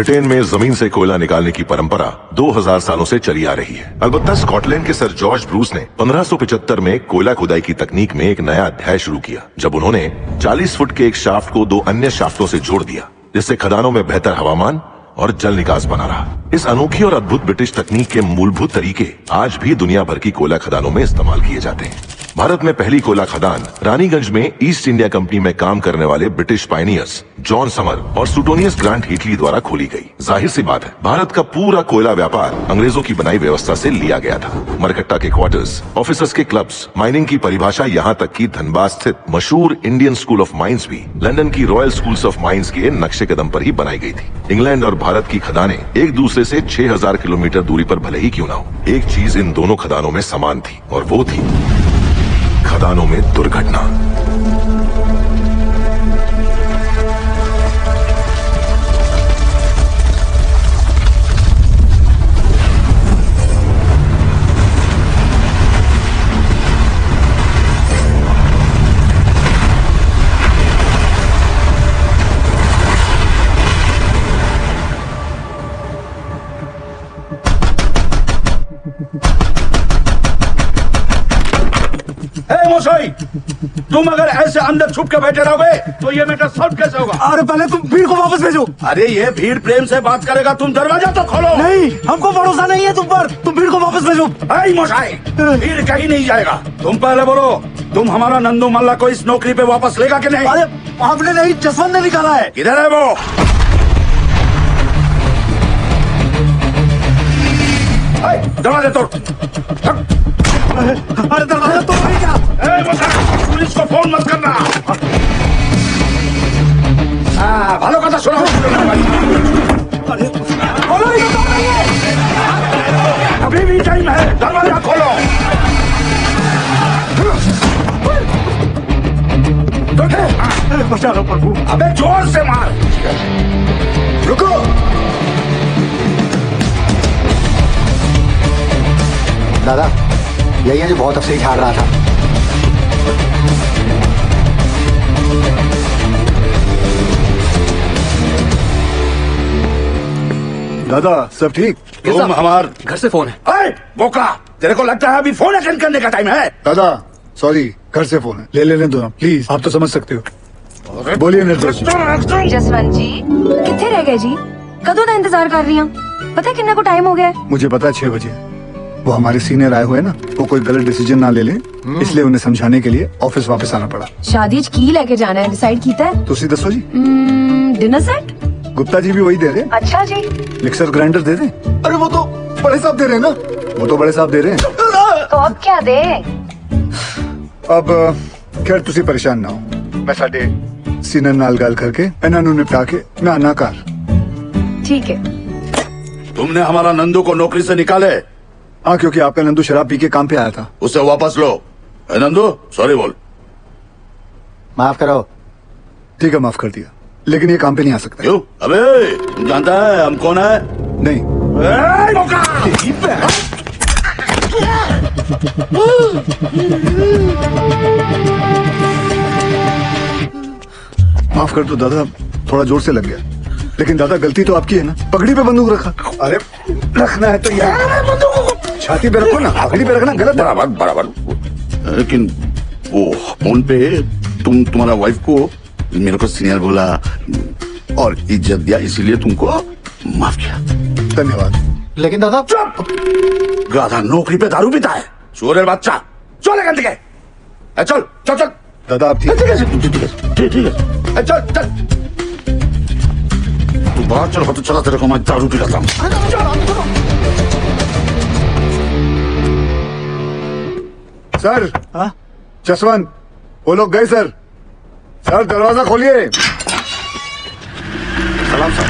Britain में जमीन से कोयला निकालने की परंपरा 2000 सालों से चली आ रही है। अलबत्ता स्कॉटलैंड के सर जॉर्ज ब्रूस ने 1575 में कोयला खुदाई की तकनीक में एक नया अध्याय शुरू किया, जब उन्होंने 40 फुट के एक शाफ्ट को 2 अन्य शाफ्टों से जोड़ दिया, जिससे खदानों में बेहतर हवामान और जल निकास बना रहा। इस अनोखी और अद्भुत ब्रिटिश तकनीक के मूलभूत तरीके आज भी दुनिया भर की कोयला खदानों में इस्तेमाल किए जाते हैं। भारत में पहली कोयला खदान रानीगंज में ईस्ट इंडिया कंपनी में काम करने वाले ब्रिटिश पायनियर्स जॉन समर और सुटोनियस ग्रांट हीटली द्वारा खोली गई। जाहिर सी बात है, भारत का पूरा कोयला व्यापार अंग्रेजों की बनाई व्यवस्था से लिया गया था। मरकट्टा के क्वार्टर्स, ऑफिसर्स के क्लब्स, माइनिंग की परिभाषा, यहाँ तक कि धनबाद स्थित मशहूर इंडियन स्कूल ऑफ माइंस भी लंदन की रॉयल स्कूल्स ऑफ माइंस के नक्शे कदम पर ही बनाई गई थी। इंग्लैंड और भारत की खदानें एक दूसरे से 6000 किलोमीटर दूरी पर भले ही क्यों न हो, एक चीज इन दोनों खदानों में समान थी, और वो थी खदानों में दुर्घटना। तुम अगर ऐसे अंदर छुप के बैठे रहोगे तो ये मैटर सॉल्व कैसे होगा? अरे पहले तुम भीड़ को वापस भेजो। अरे ये भीड़ प्रेम से बात करेगा, तुम दरवाजा तो खोलो। नहीं, हमको भरोसा नहीं है तुम पर। तुम भीड़ को वापस भेजो। मोशाई, भीड़ कहीं नहीं जाएगा। तुम पहले बोलो, तुम हमारा नंदू मल्ला को इस नौकरी पे वापस लेगा कि नहीं? अरे आपने नहीं, जसवंत ने निकाला है। किधर है वो? दरवाजा तोड़। अरे दरवाजा तोड़ नहीं क्या? पुलिस को फोन मत करना। भालो कथा सुनो। अभी भी टाइम है, दरवाजा खोलो। बचा लो प्रभु। अबे जोर से मार। रुको। दादा, यही है जो बहुत अब से ही झाड़ रहा था। दादा सब ठीक? तुम हमार घर से फोन है। बोका, तेरे को लगता है अभी फोन अटेंड करने का टाइम है? दादा सॉरी, घर से फोन है, ले लेने दो ना प्लीज, आप तो समझ सकते हो। बोलिए निर्दोष जी। जसवंत जी कितने रह गए जी? कदों का इंतजार कर रही हूँ। पता है कितना को टाइम हो गया है? मुझे पता है 6 बजे। वो हमारे सीनियर आए हुए ना, वो कोई गलत डिसीजन ना ले ले, इसलिए उन्हें समझाने के लिए ऑफिस वापस आना पड़ा। शादी की लेके जाना है, डिसाइड कीता है? तुसी दसो जी। Dinner set? गुप्ता जी भी वही दे रहे। अच्छा जी। मिक्सर ग्राइंडर दे दे। अरे वो तो बड़े साहब दे रहे हैं ना। वो तो बड़े साहब दे रहे हैं। तो अब क्या दे? अब खैर तुसी परेशान ना हो, मैं साडे सीनियर नाल गल करके इन्हां नूं निपटा के मैं आना कर। ठीक है। तुमने हमारा नंदू को नौकरी से निकाले? हाँ, क्योंकि आपका नंदू शराब पी के काम पे आया था। उसे वापस लो। नंदू सॉरी बोल। माफ करो। ठीक है, माफ कर दिया, लेकिन ये काम पे नहीं आ सकता। क्यों? अबे तुम जानता है हम कौन है? नहीं। माफ कर दो दादा, थोड़ा जोर से लग गया, लेकिन दादा गलती तो आपकी है ना। पगड़ी पे बंदूक रखा। अरे रखना है तो यार छाती पे रखो ना, पगड़ी पे रखना गलत है। बराबर बराबर। लेकिन वो फोन पे तुम्हारा वाइफ को मेरे को सीनियर बोला और इज्जत दिया, इसीलिए तुमको माफ किया। धन्यवाद। लेकिन दादा। चुप! गाधा नौकरी पे दारू पीता है, चोर बच्चा। चल गंदे के। चल चल चल। दादा आप ठीक है। चल चल तू बाहर चल, तो चला तेरे को मैं दारू पिलाता हूँ। सर। जसवंत वो लोग गए सर। सर दरवाजा खोलिए। सलाम सर।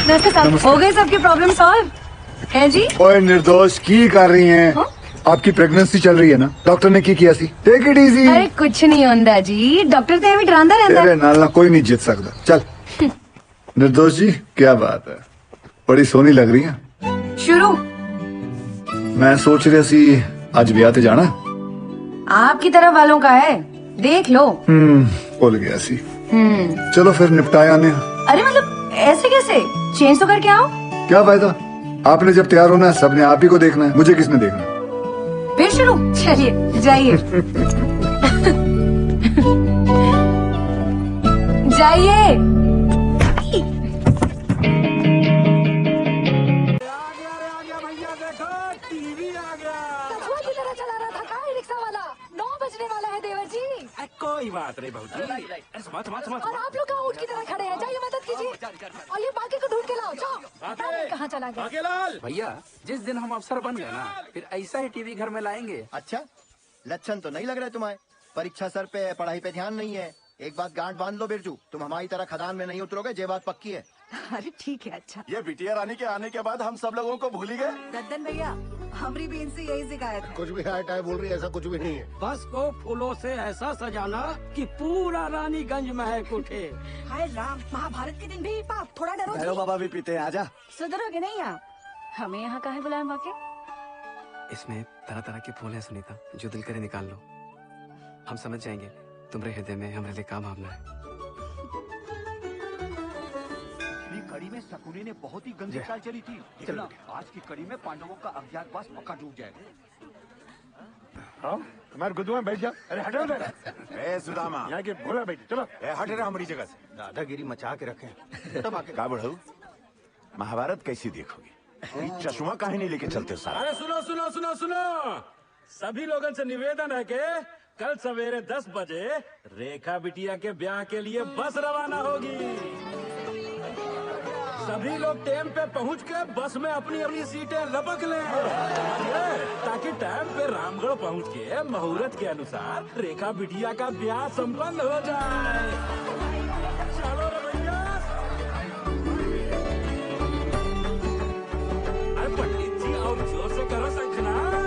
नमस्ते साहब, हो गए सबकी प्रॉब्लम सॉल्व है जी? ओए निर्दोष की कर रही हैं? आपकी प्रेगनेंसी चल रही है ना, डॉक्टर ने की किया सी। Take it easy. अरे कुछ नहीं होता जी, डॉक्टर तो भी डरांदा रहता तेरे है। नाल ना कोई नहीं जीत सकता। चल। निर्दोष जी क्या बात है, बड़ी सोनी लग रही है। शुरू। मैं सोच रहा सी आज ब्याह ते जाना। आपकी तरफ वालों का है, देख लो। भूल गया सी। चलो फिर निपटाए आने। अरे मतलब ऐसे कैसे? चेंज तो करके आओ। क्या फायदा, आपने जब तैयार होना है सबने आप ही को देखना है, मुझे किसने देखना है? फिर शुरू, चलिए जाइए। जाइए। कोई बात नहीं बहू जी। और आप लोग कहाँ ऊँट की तरह खड़े हैं? जाइए मदद कीजिए और ये बाकी को ढूंढ के लाओ। जाओ, कहाँ चला गया? बाकेलाल भैया, जिस दिन हम अफसर बन गए ना, फिर ऐसा ही टीवी घर में लाएंगे। अच्छा, लक्षण तो नहीं लग रहे तुम्हारे। परीक्षा सर पे है, पढ़ाई पे ध्यान नहीं है। एक बात गांठ बांध लो बिरजू, तुम हमारी तरह खदान में नहीं उतरोगे, ये बात पक्की है। अरे ठीक है, अच्छा। ये बिटिया रानी के आने के बाद हम सब लोगों को भूल ही गए। दद्दन भैया, हमरी भी इनसे यही शिकायत है। कुछ भी हाई टाई बोल रही है, ऐसा कुछ भी नहीं है। बस को फूलों से ऐसा सजाना कि पूरा रानीगंज महक उठे। हाय राम, महाभारत के दिन भी पाप, थोड़ा डरो जी। बाबा भी पीते हैं, आजा। सुधरोगे नहीं आप? हमें यहाँ काहे बुलाया बाकी? इसमें तरह तरह के फूल हैं सुनीता, जो दिल करे निकाल लो। हम समझ जाएंगे तुम्हारे हृदय में हमारे लिए काम भावना है। कड़ी में शकुनी ने बहुत ही गंदी चाल चली थी। देखना, आज की कड़ी में पांडवों का अज्ञातवास पक्का डूब जाएगा। हाँ, हमारे गुद्दू में बैठ जा। अरे हटो उधर। ए सुदामा, यहाँ के भोला बैठ, चलो। ए हट रहा हमारी जगह से। दादागिरी मचा के रखे। तब आके का बढ़ाऊ, महाभारत कैसी देखोगे? चश्मा काहे नहीं लेके चलते सारा? अरे सुनो सुनो सुनो सुनो, सभी लोगों से निवेदन है कि कल सवेरे 10 बजे रेखा बिटिया के ब्याह के लिए बस रवाना होगी। सभी लोग टाइम पे पहुंच के बस में अपनी अपनी सीटें लपक लें, ताकि टाइम पे रामगढ़ पहुंच के मुहूर्त के अनुसार रेखा बिटिया का ब्याह संपन्न हो जाए। चलो रे भैया। अरे पंडित जी, और जोर से करो शंखनाद।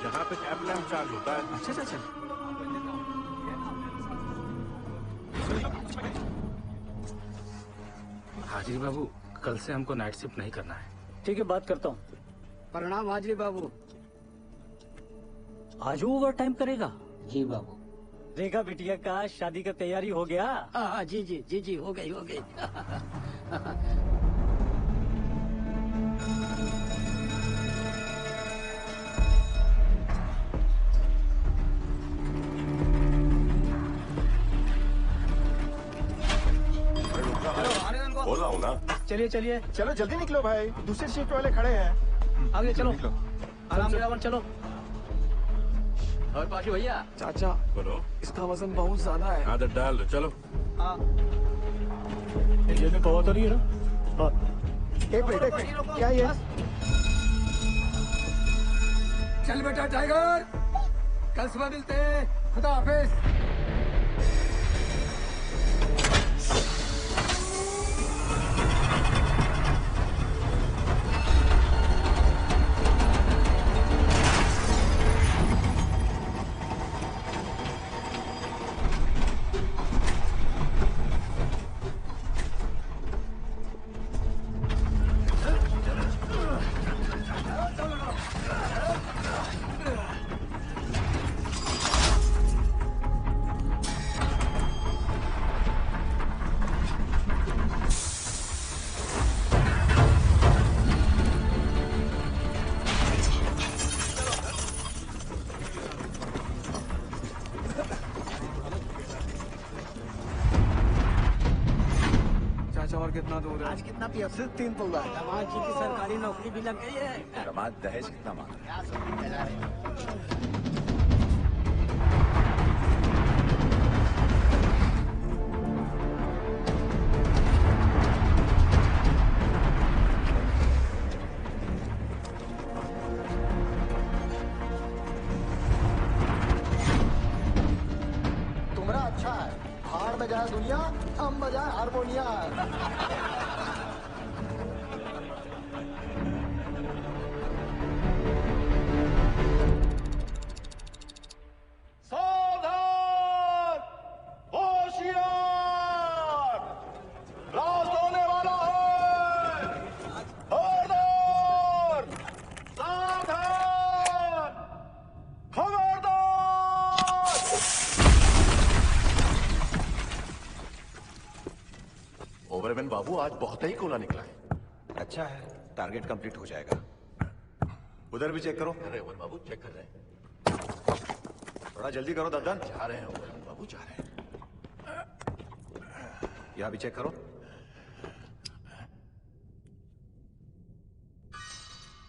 यहाँ पे टैप लैम्प चार्ज होता है। अच्छा अच्छा। हाजिरी बाबू, कल से हमको नाइट शिफ्ट नहीं करना है। ठीक है, बात करता हूँ। प्रणाम हाजरी बाबू। आज ओवर टाइम करेगा? जी बाबू। रेखा बिटिया का शादी का तैयारी हो गया? हाँ जी जी जी जी, हो गई हो गई। बोल रहा हूँ ना। चलिए चलिए, चलो जल्दी निकलो भाई, दूसरी शिफ्ट वाले खड़े हैं। आगे चलो, आराम से रावण चलो। और पाशु भैया, चाचा बोलो, इसका वजन बहुत ज्यादा है। आदत डाल दो, चलो। ये भी बहुत हो रही है ना। एक मिनट, क्या ये? चल बेटा टाइगर, कल सुबह मिलते हैं। खुदा हाफिज। और कितना दूर है? आज कितना पिया? सिर्फ 3 पौधा। दामाद जी की सरकारी नौकरी भी लग गई है। दामाद दहेज कितना मांगा? तुम्हारा अच्छा है, हार में जाए दुनिया, हम बजाए हारमोनिया। सावधान, होशियार। कैमरामैन बाबू आज बहुत ही कोला निकला है। अच्छा है, टारगेट कंप्लीट हो जाएगा। उधर भी चेक करो। अरे अमन बाबू चेक कर रहे हैं। थोड़ा जल्दी करो दद्दन। जा रहे हैं अमन बाबू, जा रहे हैं। यहाँ भी चेक करो।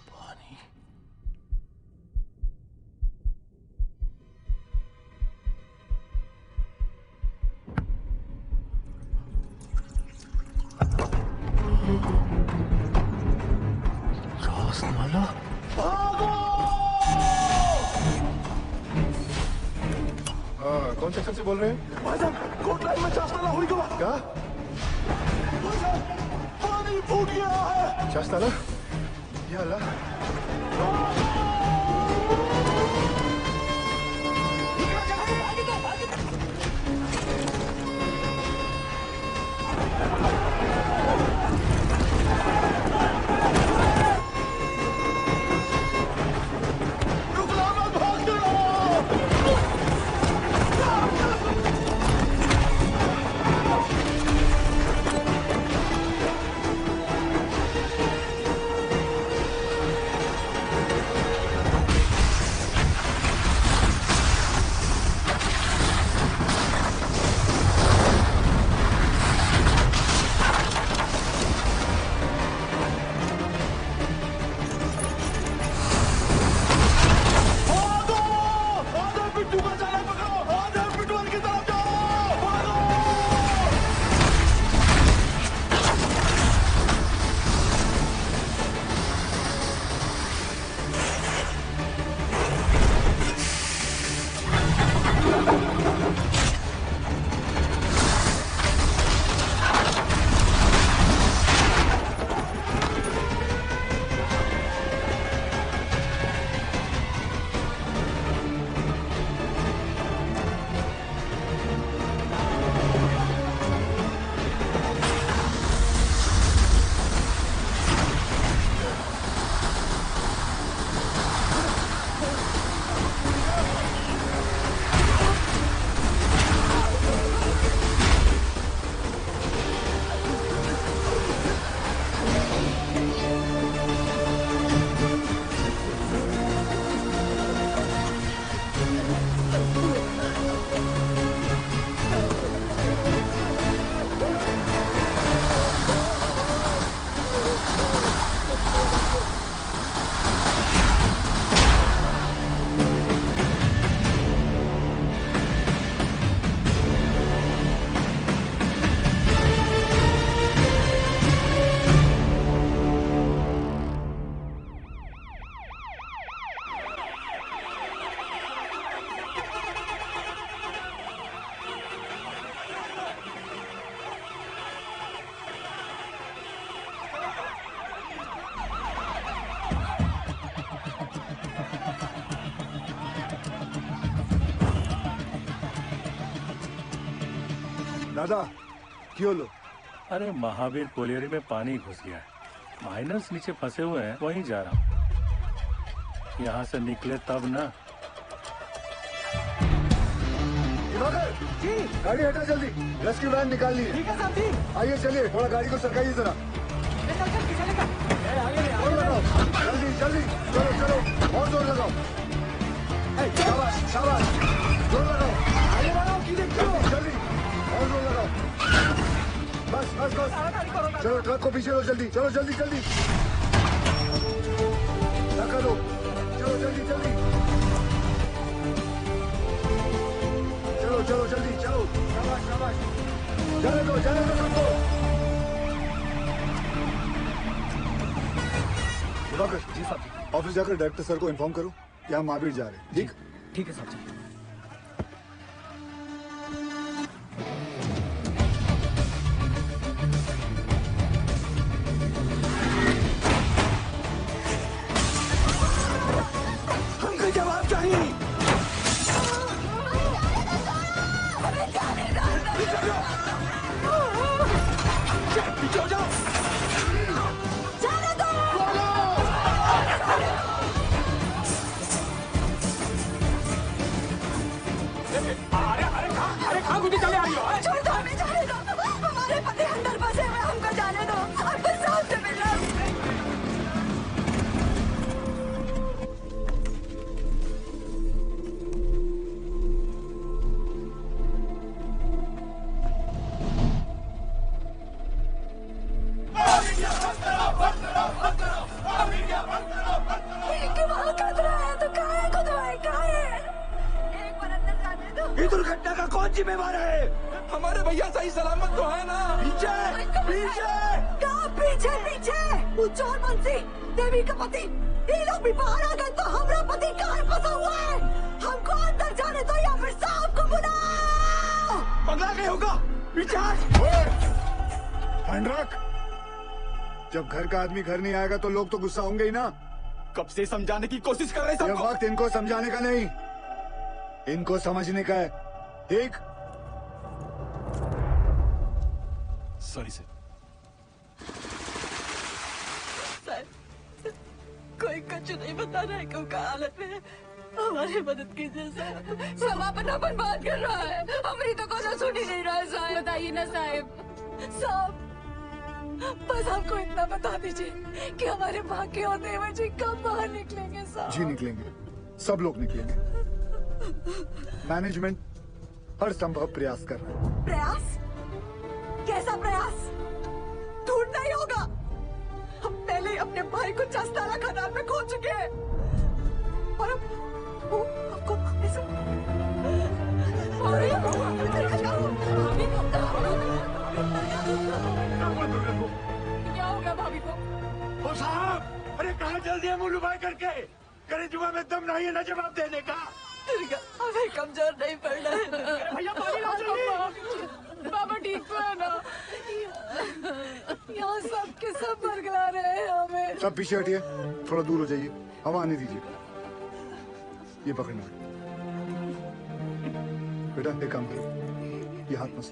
पानी। रसमाला। हाँ, कौन सेक्शन से बोल रहे हैं? भाई साहब कोट लाइन में चास्ताला हुई को क्या? भाई साहब पानी फूट गया है। शास्ताला? या अल्लाह। दादा क्यों लो? अरे महावीर कोलियरी में पानी घुस गया है। माइनर्स नीचे फंसे हुए हैं, वहीं जा रहा हूँ। यहाँ से निकले तब ना। जी गाड़ी हटा जल्दी, रेस्क्यू वैन निकालनी है। ठीक है साहब जी। आइए चलिए, थोड़ा गाड़ी को सरकाइए जरा। जोर लगाओ, जल्दी जल्दी, चलो चलो और जोर लगाओ। शाबाश शाबाश, जोर लगाओ, आगे बढ़ाओ, जल्दी जल्दी और जोर लगाओ। बस बस बस, चलो ट्रक को पीछे लो जल्दी, चलो जल्दी जल्दी, धक्का दो, चलो जल्दी जल्दी, चलो चलो जल्दी चलो, शाबाश शाबाश, जाने दो सबको। दिवाकर जी साहब, ऑफिस जाकर डायरेक्टर सर को इन्फॉर्म करो कि हम महावीर जा रहे हैं। ठीक ठीक है साहब जी। हमको जवाब चाहिए। पीछे हो जाओ। जिम्मेवार है? हमारे भैया सही सलामत तो है ना? पीछे पीछे कहाँ पीछे पीछे? वो चोर बंसी देवी का पति, ये लोग भी बाहर आ गए तो हमारा पति कहाँ फंसा हुआ है? हमको अंदर जाने दो या फिर साहब को बुलाओ। पगला गए होगा। पीछे ध्यान रख, जब घर का आदमी घर नहीं आएगा तो लोग तो गुस्सा होंगे ही ना। कब से समझाने की कोशिश कर रहे हैं ये सबको। वक्त इनको समझाने का नहीं, इनको समझने का है। ठीक? Sorry sir. कोई कुछ नहीं बता रहा है क्यों का हालत में, हमारी मदद कीजिए सर। सब अपना बर्बाद कर रहा है, हमारी तो कोई सुन ही नहीं रहा है साहब। बताइए ना साहब। साहब बस हमको इतना बता दीजिए कि हमारे भाग्य और देवर जी कब बाहर निकलेंगे साहब। जी निकलेंगे, सब लोग निकलेंगे। मैनेजमेंट हर संभव प्रयास कर रहा है। प्रयास? कैसा प्रयास? ढूंढना ही होगा। हम पहले ही अपने भाई को चस्तारा खदान में खो चुके हैं और अब वो हमको ऐसे क्या हो गया भाभी को? ओ साहब, अरे कहाँ चल दिया मुंह लुभाए करके? करे जुआ में दम नहीं है ना जवाब देने का। हमें कमजोर नहीं पड़ना है। भैया पानी लाओ जल्दी। बाबा ठीक तो है ना? यहाँ सब के सब बरगला रहे हैं हमें। सब पीछे हटिए, थोड़ा दूर हो जाइए, हवा आने दीजिए। ये पकड़ना बेटा, एक काम करो, ये हाथ मत।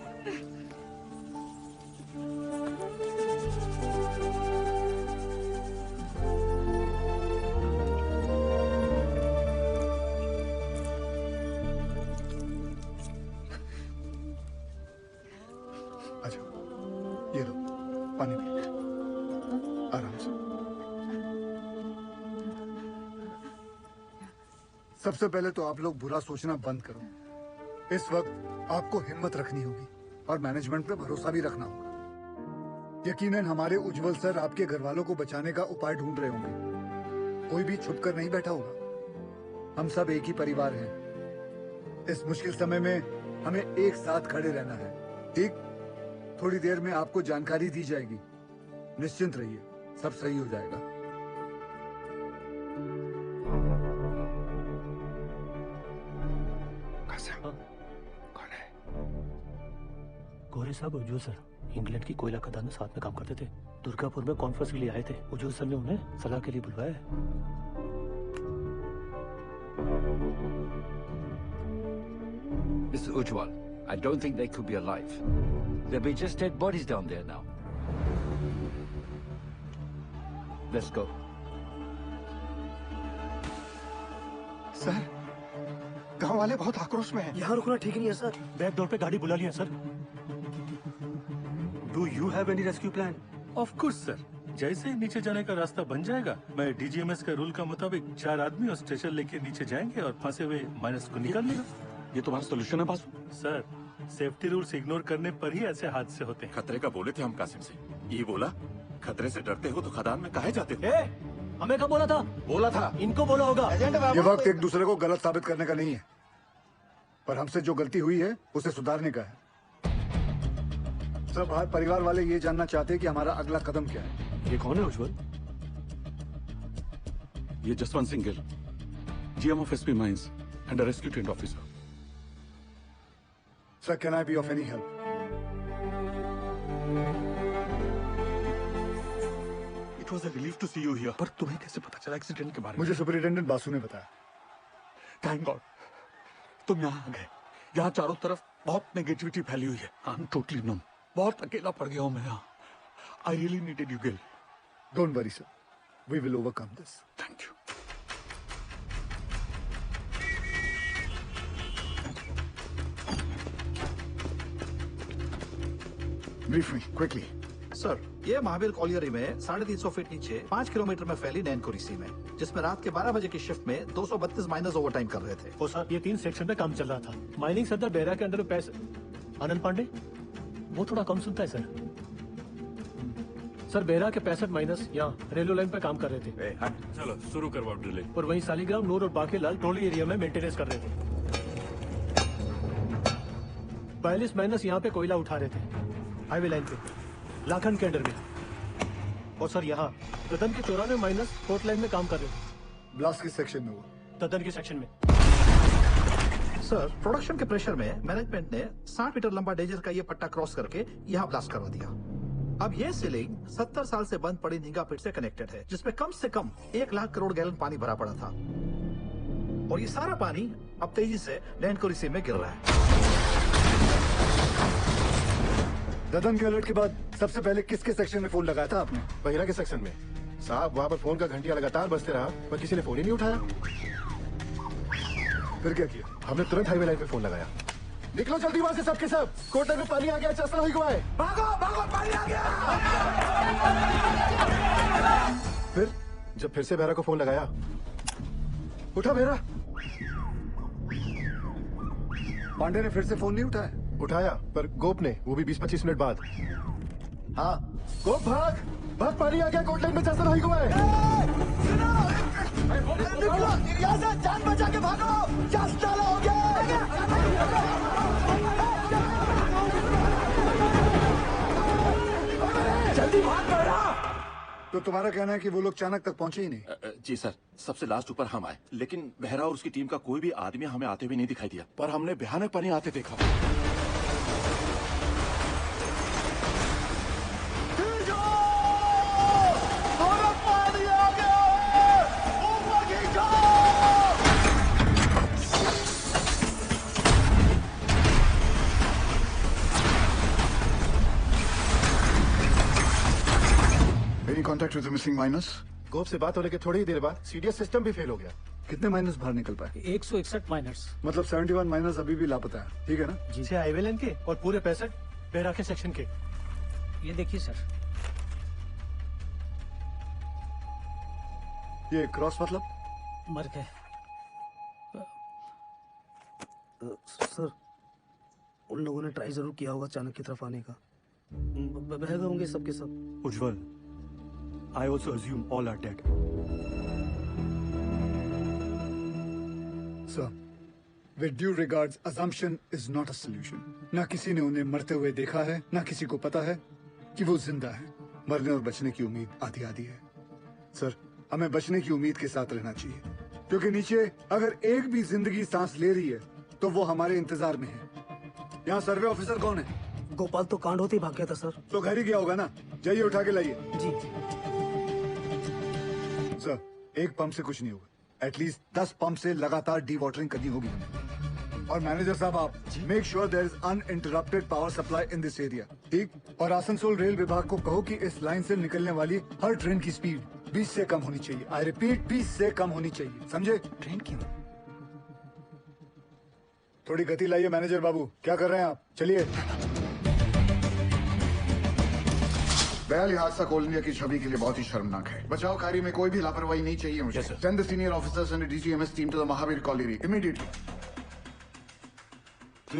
अच्छा, ये लो पानी पी, आराम से। सबसे पहले तो आप लोग बुरा सोचना बंद करो। इस वक्त आपको हिम्मत रखनी होगी और मैनेजमेंट पे भरोसा भी रखना होगा। यकीनन हमारे उज्जवल सर आपके घर वालों को बचाने का उपाय ढूंढ रहे होंगे। कोई भी छुप कर नहीं बैठा होगा। हम सब एक ही परिवार हैं। इस मुश्किल समय में हमें एक साथ खड़े रहना है। ठीक? थोड़ी देर में आपको जानकारी दी जाएगी। निश्चिंत रहिए, सब सही हो जाएगा। कौन है? गोरे साहब उज्जवल सर इंग्लैंड की कोयला खदान में साथ में काम करते थे। दुर्गापुर में कॉन्फ्रेंस के लिए आए थे। उज्जवल सर ने उन्हें सलाह के लिए बुलवाया है। Mr. Ujwal, I don't think they could be alive. There'll be just dead bodies down there now. Let's go. Sir, गांव वाले बहुत आक्रोश में हैं। यहाँ रुकना ठीक नहीं है सर। बैक डोर पे गाड़ी बुला लिया sir. Do you have any rescue plan? Of course sir, जैसे ही नीचे जाने का रास्ता बन जाएगा, मैं डीजीएमएस का रूल का मुताबिक 4 आदमी और स्ट्रेचर लेके नीचे जाएंगे और फंसे हुए माइनस को निकाल लेगा। ये तुम्हारा सोल्यूशन है Basu? Sir, safety rules ignore करने पर ही ऐसे हादसे होते हैं। खतरे का बोले थे हम कासिम से। ये बोला खतरे से डरते हो तो खदान में काहे जाते हो? हमें कब बोला था? बोला था, इनको बोला होगा। ये वक्त एक दूसरे को गलत साबित करने का नहीं है, पर हमसे जो गलती हुई है उसे सुधारने का है। सब परिवार वाले ये जानना चाहते हैं कि हमारा अगला कदम क्या है। ये कौन है उज्जवल? ये Jaswant Singh Gill, GM of SP mines and rescue trained officer. Sir, can I be of any help? It was a relief to see you here. पर तुम्हें कैसे पता चला एक्सीडेंट के बारे में? मुझे सुपरिटेंडेंट बासु ने बताया। थैंक गॉड तुम यहाँ आ गए। यहाँ चारों तरफ बहुत नेगेटिविटी फैली हुई है। I am totally numb. बहुत अकेला पड़ गया हूँ मैं यहाँ। I really needed you Gill. Don't worry sir, we will overcome this. Thank you. Brief me quickly. Sir, ये महावीर कॉलियरी में 350 फीट नीचे 5 किलोमीटर में फैली नैनकुरिसी में, जिसमें रात के 12 बजे की शिफ्ट में 232 माइनर्स ओवरटाइम कर रहे थे। ओ सर, ये 3 सेक्शन में काम चल रहा था। माइनिंग सर्दार बेहरा के अंडर में पैसे आनंद पांडे, वो थोड़ा कम सुनता है सर। सर, बेहरा के 65 माइनस यहाँ रेलवे लाइन पे काम कर रहे थे। चलो शुरू करवाओ ड्रिलिंग। और वहीं सालीग्राम, नूर और बाकी लाल टोली एरिया में मेंटेनेंस कर रहे थे। 42 माइनस यहाँ पे कोयला उठा रहे थे हाईवे लाइन पे लाखन के अंडर में। और सर यहाँ तदन के 94 माइनस फोर्थ लाइन में काम कर रहे थे। ब्लास्ट किस सेक्शन में हुआ? तदन के सेक्शन में। सर प्रोडक्शन के प्रेशर में मैनेजमेंट ने 60 मीटर लंबा डेजर का ये पट्टा क्रॉस करके यहाँ ब्लास्ट करवा दिया। अब ये सीलिंग 70 साल से बंद पड़ी नीगा पिट से कनेक्टेड है, जिसमें कम से कम 1 लाख करोड़ गैलन पानी भरा पड़ा था। और ये सारा पानी अब तेजी से लैंडकोरी सी में गिर रहा है। ददन के अलर्ट के बाद सबसे पहले किसके सेक्शन में फोन लगाया था आपने? बहिरा के सेक्शन में। साहब वहाँ पर फोन का घंटिया लगातार बजते रहा पर किसी ने फोन ही नहीं उठाया। फिर क्या किया? हमने तुरंत हाईवे लाइन पे फोन लगाया। निकलो जल्दी वहाँ से सबके सब। कोटक में पानी आ गया, चसना हुई गवाए। भागो भागो, पानी आ गया। फिर जब फिर से बेहरा को फोन लगाया, उठा बेहरा। पांडे ने फिर से फोन नहीं उठाया? उठाया पर गोप ने, वो भी 20-25 मिनट बाद। हाँ गोप भाग भाग, पानी आ गया, कोटक में चसना हुई गवाए। यहाँ से जान बचा के भागो, चस्ता हो गया। जल्दी भाग बेहरा। तो तुम्हारा कहना है कि वो लोग चाणक तक पहुंचे ही नहीं? जी सर, सबसे लास्ट ऊपर हम आए, लेकिन बेहरा और उसकी टीम का कोई भी आदमी हमें आते हुए नहीं दिखाई दिया, पर हमने भयानक पानी आते देखा। Contact with missing miners. गोप से बात होने के थोड़ी ही देर बाद सीडीएस सिस्टम भी फेल हो गया। कितने माइनस बाहर निकल पाए? 161 माइनस। मतलब 71 माइनस अभी भी लापता है, ठीक है ना? जी से हाईवे लाइन के और पूरे 65 बेहरा के सेक्शन के। ये देखिए सर। ये क्रॉस मतलब? मर गए सर। उन लोगों ने ट्राई जरूर किया होगा चाणक्य की तरफ आने का। बह गए होंगे सबके सब। उज्जवल, I also assume all are dead. Sir, with due regards, assumption is not a solution. ना किसी ने उन्हें मरते हुए देखा है, ना किसी को पता है कि वो जिंदा है। मरने और बचने की उम्मीद आधी आधी है। सर, हमें बचने की उम्मीद के साथ रहना चाहिए, क्योंकि नीचे अगर एक भी जिंदगी सांस ले रही है तो वो हमारे इंतजार में है। यहाँ सर्वे ऑफिसर कौन है? गोपाल तो कांड होते ही भाग गया था सर। तो घर ही गया होगा ना? जाइए उठा के लाइए। जी सर, एक पंप से कुछ नहीं होगा। एटलीस्ट 10 पंप से लगातार डी वाटरिंग करनी होगी हमें। और मैनेजर साहब, आप make sure there is uninterrupted power supply in this area, ठीक? और आसनसोल रेल विभाग को कहो कि इस लाइन से निकलने वाली हर ट्रेन की स्पीड 20 से कम होनी चाहिए। आई रिपीट, 20 से कम होनी चाहिए, समझे? ट्रेन क्यों? थोड़ी गति लाइए मैनेजर बाबू। क्या कर रहे हैं आप? चलिए। बहरहाल हादसा कोल इंडिया की छवि के लिए बहुत ही शर्मनाक है। बचाव कार्य में कोई भी लापरवाही नहीं चाहिए मुझे। Send the senior officers and DGMS team to the Mahavir colony immediately.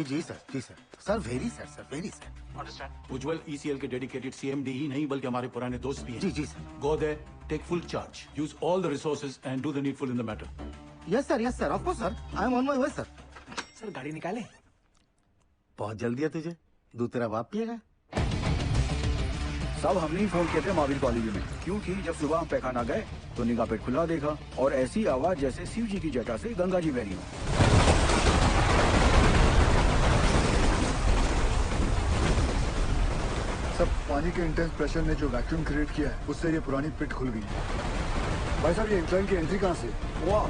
जी सर, जी sir. Sir very sir, very sir. Ujjwal ECL के डेडिकेटेड सीएमडी ही नहीं बल्कि हमारे पुराने दोस्त भी हैं। जी sir. Go there, take full charge, use all the resources and do the needful in the matter. Yes sir, of course sir. I am on my way sir. Sir गाड़ी निकाले। बहुत जल्दी है तुझे। दूध तेरा बाप पिएगा। सब हमने ही फोन किए थे महावीर कॉलेज में, क्योंकि जब सुबह हम पैखाना गए तो निगाह पेट खुला देखा और ऐसी आवाज जैसे शिव जी की जटा से गंगा जी बह रही हो। सब पानी के इंटेंस प्रेशर ने जो वैक्यूम क्रिएट किया है, उससे ये पुरानी पिट खुल गई है। भाई साहब, ये इंक्लाइन की एंट्री कहाँ से? वाह,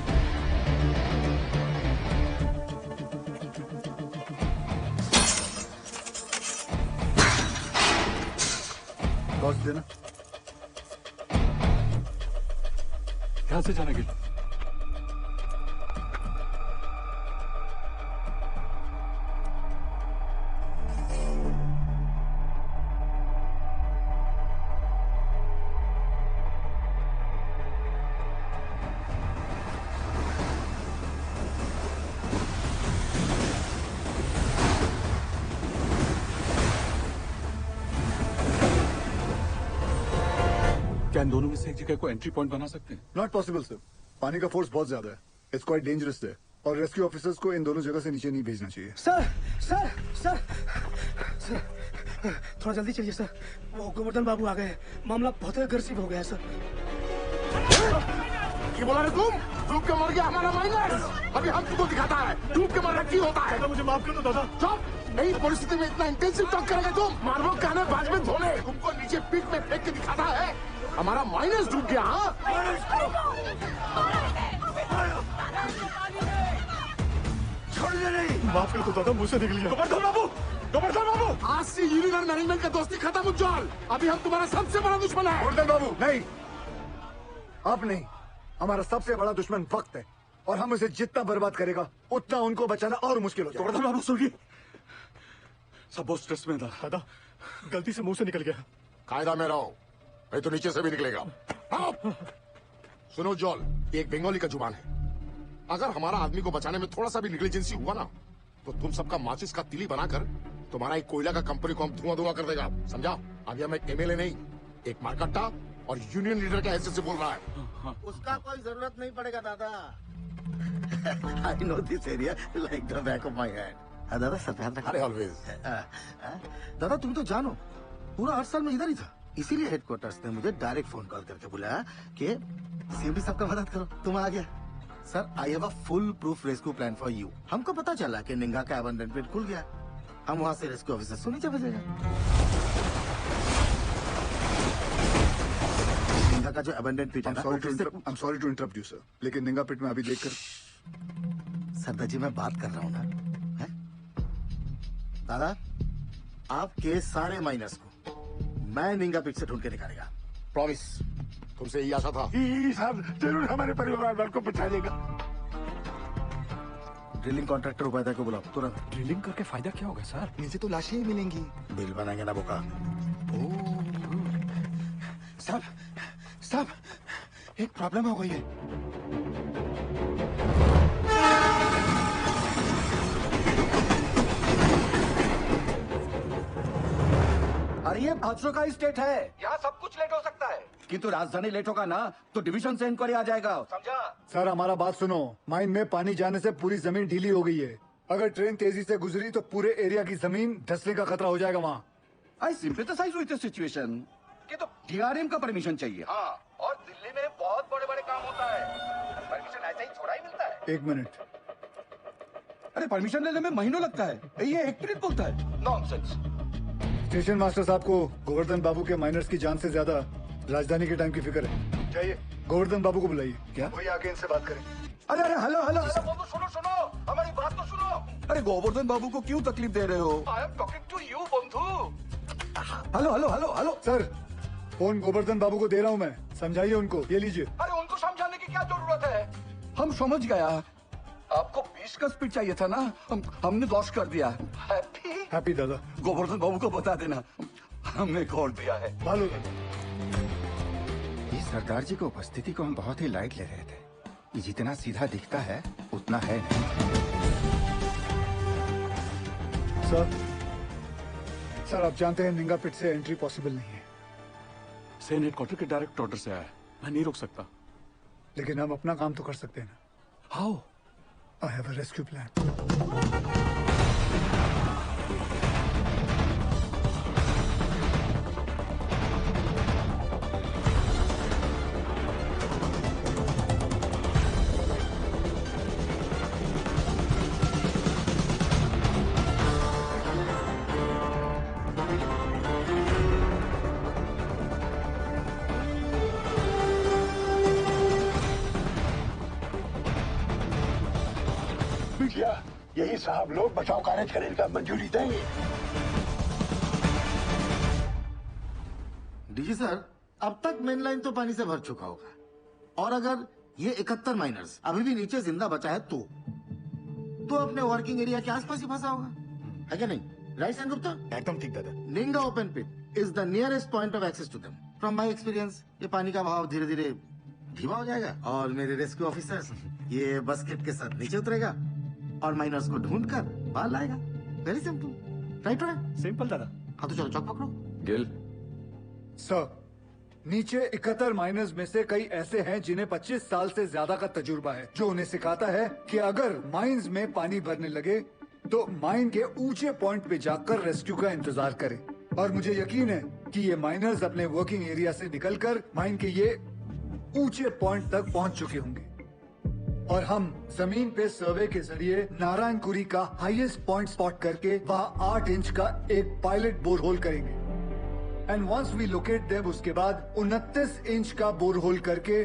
टॉर्च देना। यहाँ से जाना गिल। क्या इन दोनों में से एक जगह को एंट्री पॉइंट बना सकते हैं? नॉट पॉसिबल सर, पानी का फोर्स बहुत ज्यादा है। इट्स क्वाइट डेंजरस है और रेस्क्यू ऑफिसर्स को इन दोनों जगह से नीचे नहीं भेजना चाहिए। सर सर सर सर थोड़ा जल्दी चलिए सर, वो गोवर्धन बाबू आ गए हैं, मामला बहुत अग्रेसिव हो गया है सर। ये बोला रे तुम? डूब के मर गया हमारा माइनस। अभी हम तुमको दिखाता है डूब के मरना की होता है। मुझे माफ कर दो दादा। चुप! नई परिस्थिति में इतना इंटेंसिव टॉक करेंगे तुम? मार्बल कहने बाज में धोने तुमको नीचे पीठ में फेंक के दिखाता है हमारा माइनस डूब गया। हाँ छोड़ दे नहीं। माफ कर दो दादा, मुझे निकल गया। गोवर्धन बाबू, गोवर्धन बाबू, आज से यूनियन और मैनेजमेंट का दोस्ती खत्म उज्जवल। अभी हम तुम्हारा सबसे बड़ा दुश्मन है। गोवर्धन बाबू नहीं, आप नहीं, हमारा सबसे बड़ा दुश्मन वक्त है और हम उसे जितना बर्बाद करेगा उतना उनको बचाना और मुश्किल हो जाएगा। गोवर्धन बाबू सुनिए, सब बहुत स्ट्रेस में था। दादा गलती से मुंह से निकल गया। कायदा में रहो, नहीं तो नीचे से भी निकलेगा। हाँ। सुनो जॉल, ये एक बंगाली का जुबान है। अगर हमारा आदमी को बचाने में थोड़ा सा भी निग्लिजेंसी हुआ ना तो तुम सबका माचिस का तिली बनाकर तुम्हारा एक कोयला का कंपनी को हम धुआं कर देगा, समझा? अभी हम एक एमएलए नहीं, एक मारकट्टा और यूनियन लीडर के हैसियत से बोल रहा है। उसका कोई जरूरत नहीं पड़ेगा दादा। I know this area like the back of my hand. दादा सब ध्यान रखना। अरे ऑलवेज। दादा तुम तो जानो पूरा 8 साल में इधर ही था, इसीलिए हेडक्वार्टर्स ने मुझे डायरेक्ट फोन कॉल करके बुलाया कि सीएमडी साहब का मदद करो। तुम आ गया sir. I have a full proof rescue plan for you. हमको पता चला कि निंगा का अबंडन पिट खुल गया, हम वहाँ से रेस्क्यू ऑफिसर से नीचे भेजेगा। निंगा का जो अबंडन पिट है ना, I'm sorry to interrupt you, sir. लेकिन निंगा पिट में अभी देखकर सरदार जी मैं बात कर रहा हूँ ना, है? दादा आपके सारे माइनस को मैं निंगा पिट से ढूंढ के निकालेगा, प्रॉमिस। तुमसे यही आशा था। साहब जरूर हमारे परिवार वालों को बचा लेगा। ड्रिलिंग कॉन्ट्रैक्टर उपाध्याय को बुलाओ तुरंत। ड्रिलिंग करके फायदा क्या होगा सर? नीचे तो लाशें ही मिलेंगी। बिल बनाएंगे ना बोका। साहब साहब एक प्रॉब्लम हो गई है। अरे ये हादसों का स्टेट है, यहाँ सब कुछ लेट हो सकता है, किंतु राजधानी लेट होगा ना तो डिवीजन से इंक्वायरी आ जाएगा, समझा? सर हमारा बात सुनो, माइन में पानी जाने से पूरी जमीन ढीली हो गई है। अगर ट्रेन तेजी से गुजरी तो पूरे एरिया की जमीन धंसने का खतरा हो जाएगा वहाँ। आई सिंपैथाइज विद द सिचुएशन कि तो डीआरएम का परमिशन चाहिए। हाँ, और दिल्ली में बहुत बड़े बड़े काम होता है, परमिशन ऐसा ही थोड़ा ही मिलता है। 1 मिनट। अरे परमिशन लेने में महीनों लगता है, ये 1 मिनट बोलता है। नॉनसेंस। स्टेशन मास्टर साहब को गोवर्धन बाबू के माइनर्स की जान से ज्यादा राजधानी के टाइम की फिक्र है। जाइए गोवर्धन बाबू को बुलाइए। क्या? वही आके इनसे बात करें। अरे अरे हेलो हेलो सुनो सुनो, हमारी बात तो सुनो। अरे गोवर्धन बाबू को क्यों तकलीफ दे रहे हो? I am talking to you बंधु। Hello hello hello hello sir, phone Govardhan बाबू को दे रहा हूँ मैं, समझाइए उनको। ये लीजिए। अरे उनको समझाने की क्या जरूरत है, हम समझ गया। आपको 20 का स्पीड चाहिए था ना, हमने लॉस कर दिया। हैप्पी दादा। गोवर्धन बाबू को बता देना हमने खोल दिया है। भालो इस सरदार जी की उपस्थिति को हम बहुत ही लाइट ले रहे थे। ये जितना सीधा दिखता है उतना है नहीं। सर आप जानते हैं निंगा पिट से एंट्री पॉसिबल नहीं है। सेन हेडक्वार्टर के डायरेक्ट ऑर्डर से आया है, मैं नहीं रोक सकता। लेकिन हम अपना काम तो कर सकते हैं ना। How? I have a rescue plan. यही साहब लोग बचाव कार्य करने का मंजूरी देंगे। डीजी सर, अब तक मेन लाइन तो पानी से भर चुका होगा, और अगर ये 71 माइनर्स अभी भी नीचे जिंदा बचा है तो अपने वर्किंग एरिया के आसपास ही फंसा होगा, है क्या नहीं? राइट सैन गुप्ता? एकदम ठीक दादा। Ninga open pit is the nearest point of access to them. From my experience ये पानी का बहाव धीरे धीरे धीमा हो जाएगा और मेरे रेस्क्यू ऑफिसर्स ये बस्केट के साथ नीचे उतरेगा और माइनर्स को ढूंढकर बाहर लाएगा। Very simple, right? सिंपल दादा। हाँ तो चलो चौक पकड़ो। गिल सर, नीचे 71 माइनर्स में से कई ऐसे हैं जिन्हें 25 साल से ज्यादा का तजुर्बा है, जो उन्हें सिखाता है कि अगर माइंस में पानी भरने लगे तो माइन के ऊंचे पॉइंट पे जाकर रेस्क्यू का इंतजार करें। और मुझे यकीन है कि ये माइनर्स अपने वर्किंग एरिया से निकलकर माइन के ये ऊंचे पॉइंट तक पहुंच चुके होंगे और हम जमीन पे सर्वे के जरिए नारायणपुरी का हाईएस्ट पॉइंट स्पॉट करके वहाँ 8 इंच का एक पायलट बोरहोल करेंगे। And once we locate them, उसके बाद 29 इंच का बोरहोल करके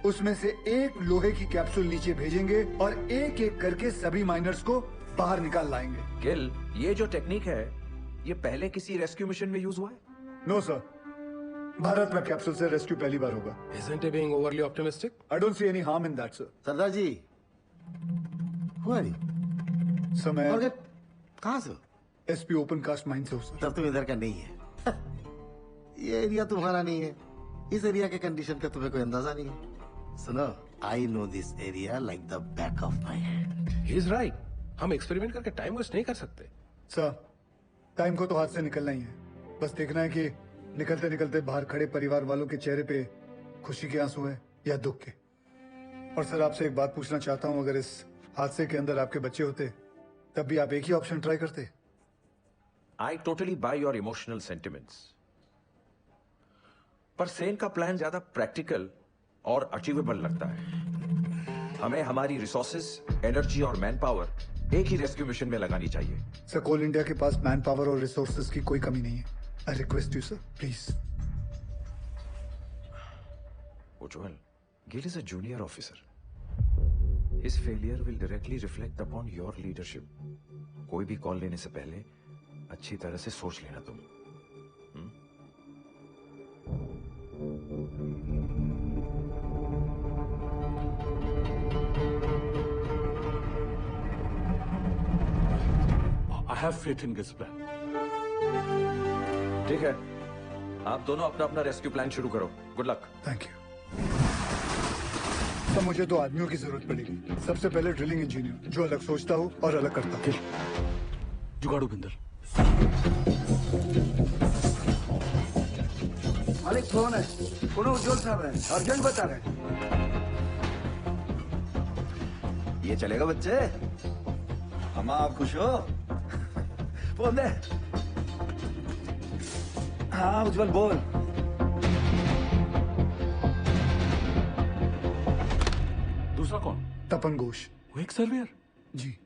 उसमें से एक लोहे की कैप्सूल नीचे भेजेंगे और एक एक करके सभी माइनर्स को बाहर निकाल लाएंगे। गिल, ये जो टेक्निक है ये पहले किसी रेस्क्यू मिशन में यूज हुआ है? नो सर, भारत में कैप्सूल से रेस्क्यू पहली बार होगा। Isn't he being overly optimistic? I don't see any harm in that, sir. Sardar ji, who are you? Sir मैं और कहाँ से हो? एसपी ओपन कास्ट माइन से हो सर। तब तुम इधर का नहीं है। ये एरिया तुम्हारा नहीं है। इस एरिया के कंडीशन का तुम्हें कोई अंदाजा नहीं है। सुनो, I know this area like the back of my hand. He is right. हम एक्सपेरिमेंट करके टाइम वेस्ट नहीं कर सकते। सर, टाइम को तो हाथ से निकलना ही है। बस देखना है कि निकलते निकलते बाहर खड़े परिवार वालों के चेहरे पे खुशी के आंसू हैं या दुख के। और सर, आपसे एक बात पूछना चाहता हूँ, अगर इस हादसे के अंदर आपके बच्चे होते तब भी आप एक ही ऑप्शन ट्राई करते? I totally by your emotional sentiments, पर सेन का प्लान ज्यादा प्रैक्टिकल और अचीवेबल लगता है। हमें हमारी रिसोर्सेस, एनर्जी और मैन पावर एक ही रेस्क्यू मिशन में लगानी चाहिए। सर, कोल इंडिया के पास मैन पावर और रिसोर्सेज की कोई कमी नहीं है। I request you, sir, please. Ujjwal, Gill is a junior officer. His failure will directly reflect upon your leadership. कोई भी कॉल लेने से पहले अच्छी तरह से सोच लेना तुम। I have faith in Gill's plan. ठीक है, आप दोनों अपना अपना रेस्क्यू प्लान शुरू करो। Good luck. Thank you. Sir, मुझे 2 आदमियों की जरूरत पड़ेगी। सबसे पहले ड्रिलिंग इंजीनियर, जो अलग सोचता हो और अलग करता हो। जुगाड़ू बिंदर। मालिक फोन है, कोनो उज्जवल साहब है, अर्जेंट बता रहे। ये चलेगा बच्चे? हम आप खुश हो? फोन दे। हाँ उज्जवल बोल। दूसरा कौन? तपन घोष। वो एक सर्वेयर? जी।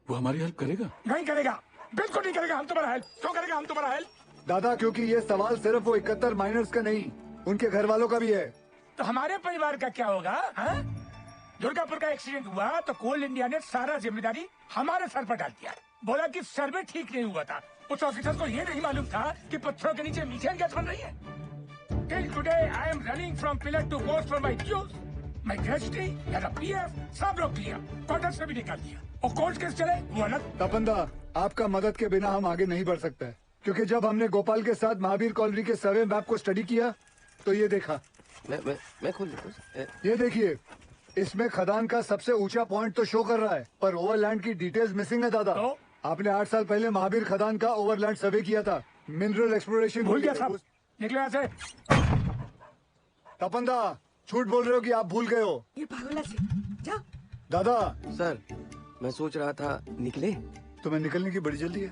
वो हमारी हेल्प करेगा? नहीं करेगा, बिल्कुल नहीं करेगा। हम तुम्हारा हेल्प क्यों करेगा? हम तुम्हारा हेल्प दादा, क्योंकि ये सवाल सिर्फ वो 71 माइनर्स का नहीं, उनके घर वालों का भी है। तो हमारे परिवार का क्या होगा? दुर्गापुर का एक्सीडेंट हुआ तो कोल इंडिया ने सारा जिम्मेदारी हमारे सर पर डाल दिया। बोला कि सर्वे ठीक नहीं हुआ था। उस ऑफिसर को ये नहीं मालूम था कि पत्थरों के नीचे मीथेन गैस बन रही है। Till today I am running from pillar to post for my dues. My gratuity, PF सब रोक लिया, क्वार्टर से भी निकाल दिया। और कोर्ट केस चले वो अलग। तपंदा, आपका मदद के बिना हम आगे नहीं बढ़ सकते, क्योंकि जब हमने गोपाल के साथ महावीर कॉलोनी के सर्वे मैप को स्टडी किया तो ये देखा। मैं खोल ये देखिए, इसमें खदान का सबसे ऊंचा पॉइंट तो शो कर रहा है, पर ओवरलैंड की डिटेल्स मिसिंग है दादा। तो? आपने 8 साल पहले महावीर खदान का ओवरलैंड सर्वे किया था। मिनरल एक्सप्लोरेशन भूल गया साहब। निकले यहाँ से। तपंदा, झूठ बोल रहे हो कि आप भूल गए हो? ये पागल से जा। दादा सर, मैं सोच रहा था निकले। तुम्हें निकलने की बड़ी जल्दी है।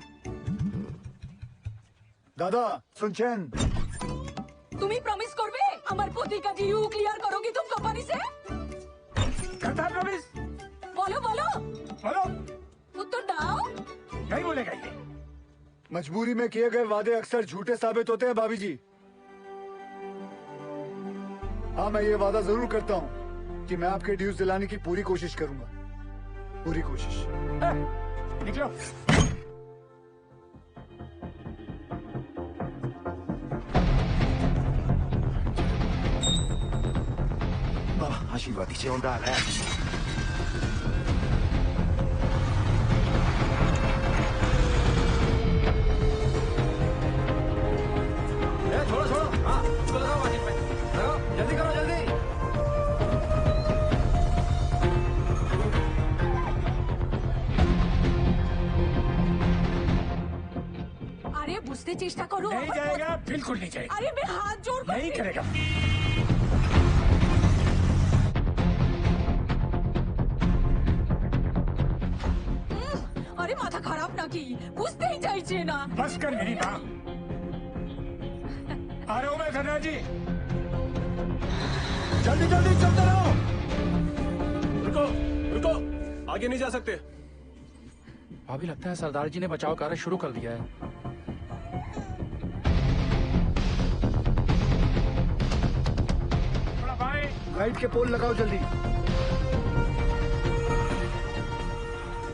दादा सुनचैन, তুমি প্রমিস করবে আমার পত্রিকা ডিউ ক্লিয়ার করো কি তুমি কোম্পানি से? करता प्रॉमिस। बोलो बोलो बोलो। उत्तर दाओ। नहीं बोलेगा ये। मजबूरी में किए गए वादे अक्सर झूठे साबित होते हैं भाभी जी। हाँ, मैं ये वादा जरूर करता हूँ कि मैं आपके ड्यूज दिलाने की पूरी कोशिश करूंगा। पूरी कोशिश। निकलो। आशीर्वाद दीजिए उन्हें। छोड़ो छोड़ो, हाँ उसको लगाओ मशीन पे, लगाओ जल्दी करो जल्दी। अरे बुझते चेष्टा करो। नहीं जाएगा, बिल्कुल नहीं जाएगा। अरे मैं हाथ जोड़ कर नहीं करेगा। की बुझते चाहिए ना बस कर मेरी माँ आ रहा हूँ मैं सरदार जी जल्दी जल्दी चलते रहो। रुको रुको, आगे नहीं जा सकते। अभी लगता है सरदार जी ने बचाव कार्य शुरू कर दिया है। लाइट के पोल लगाओ जल्दी।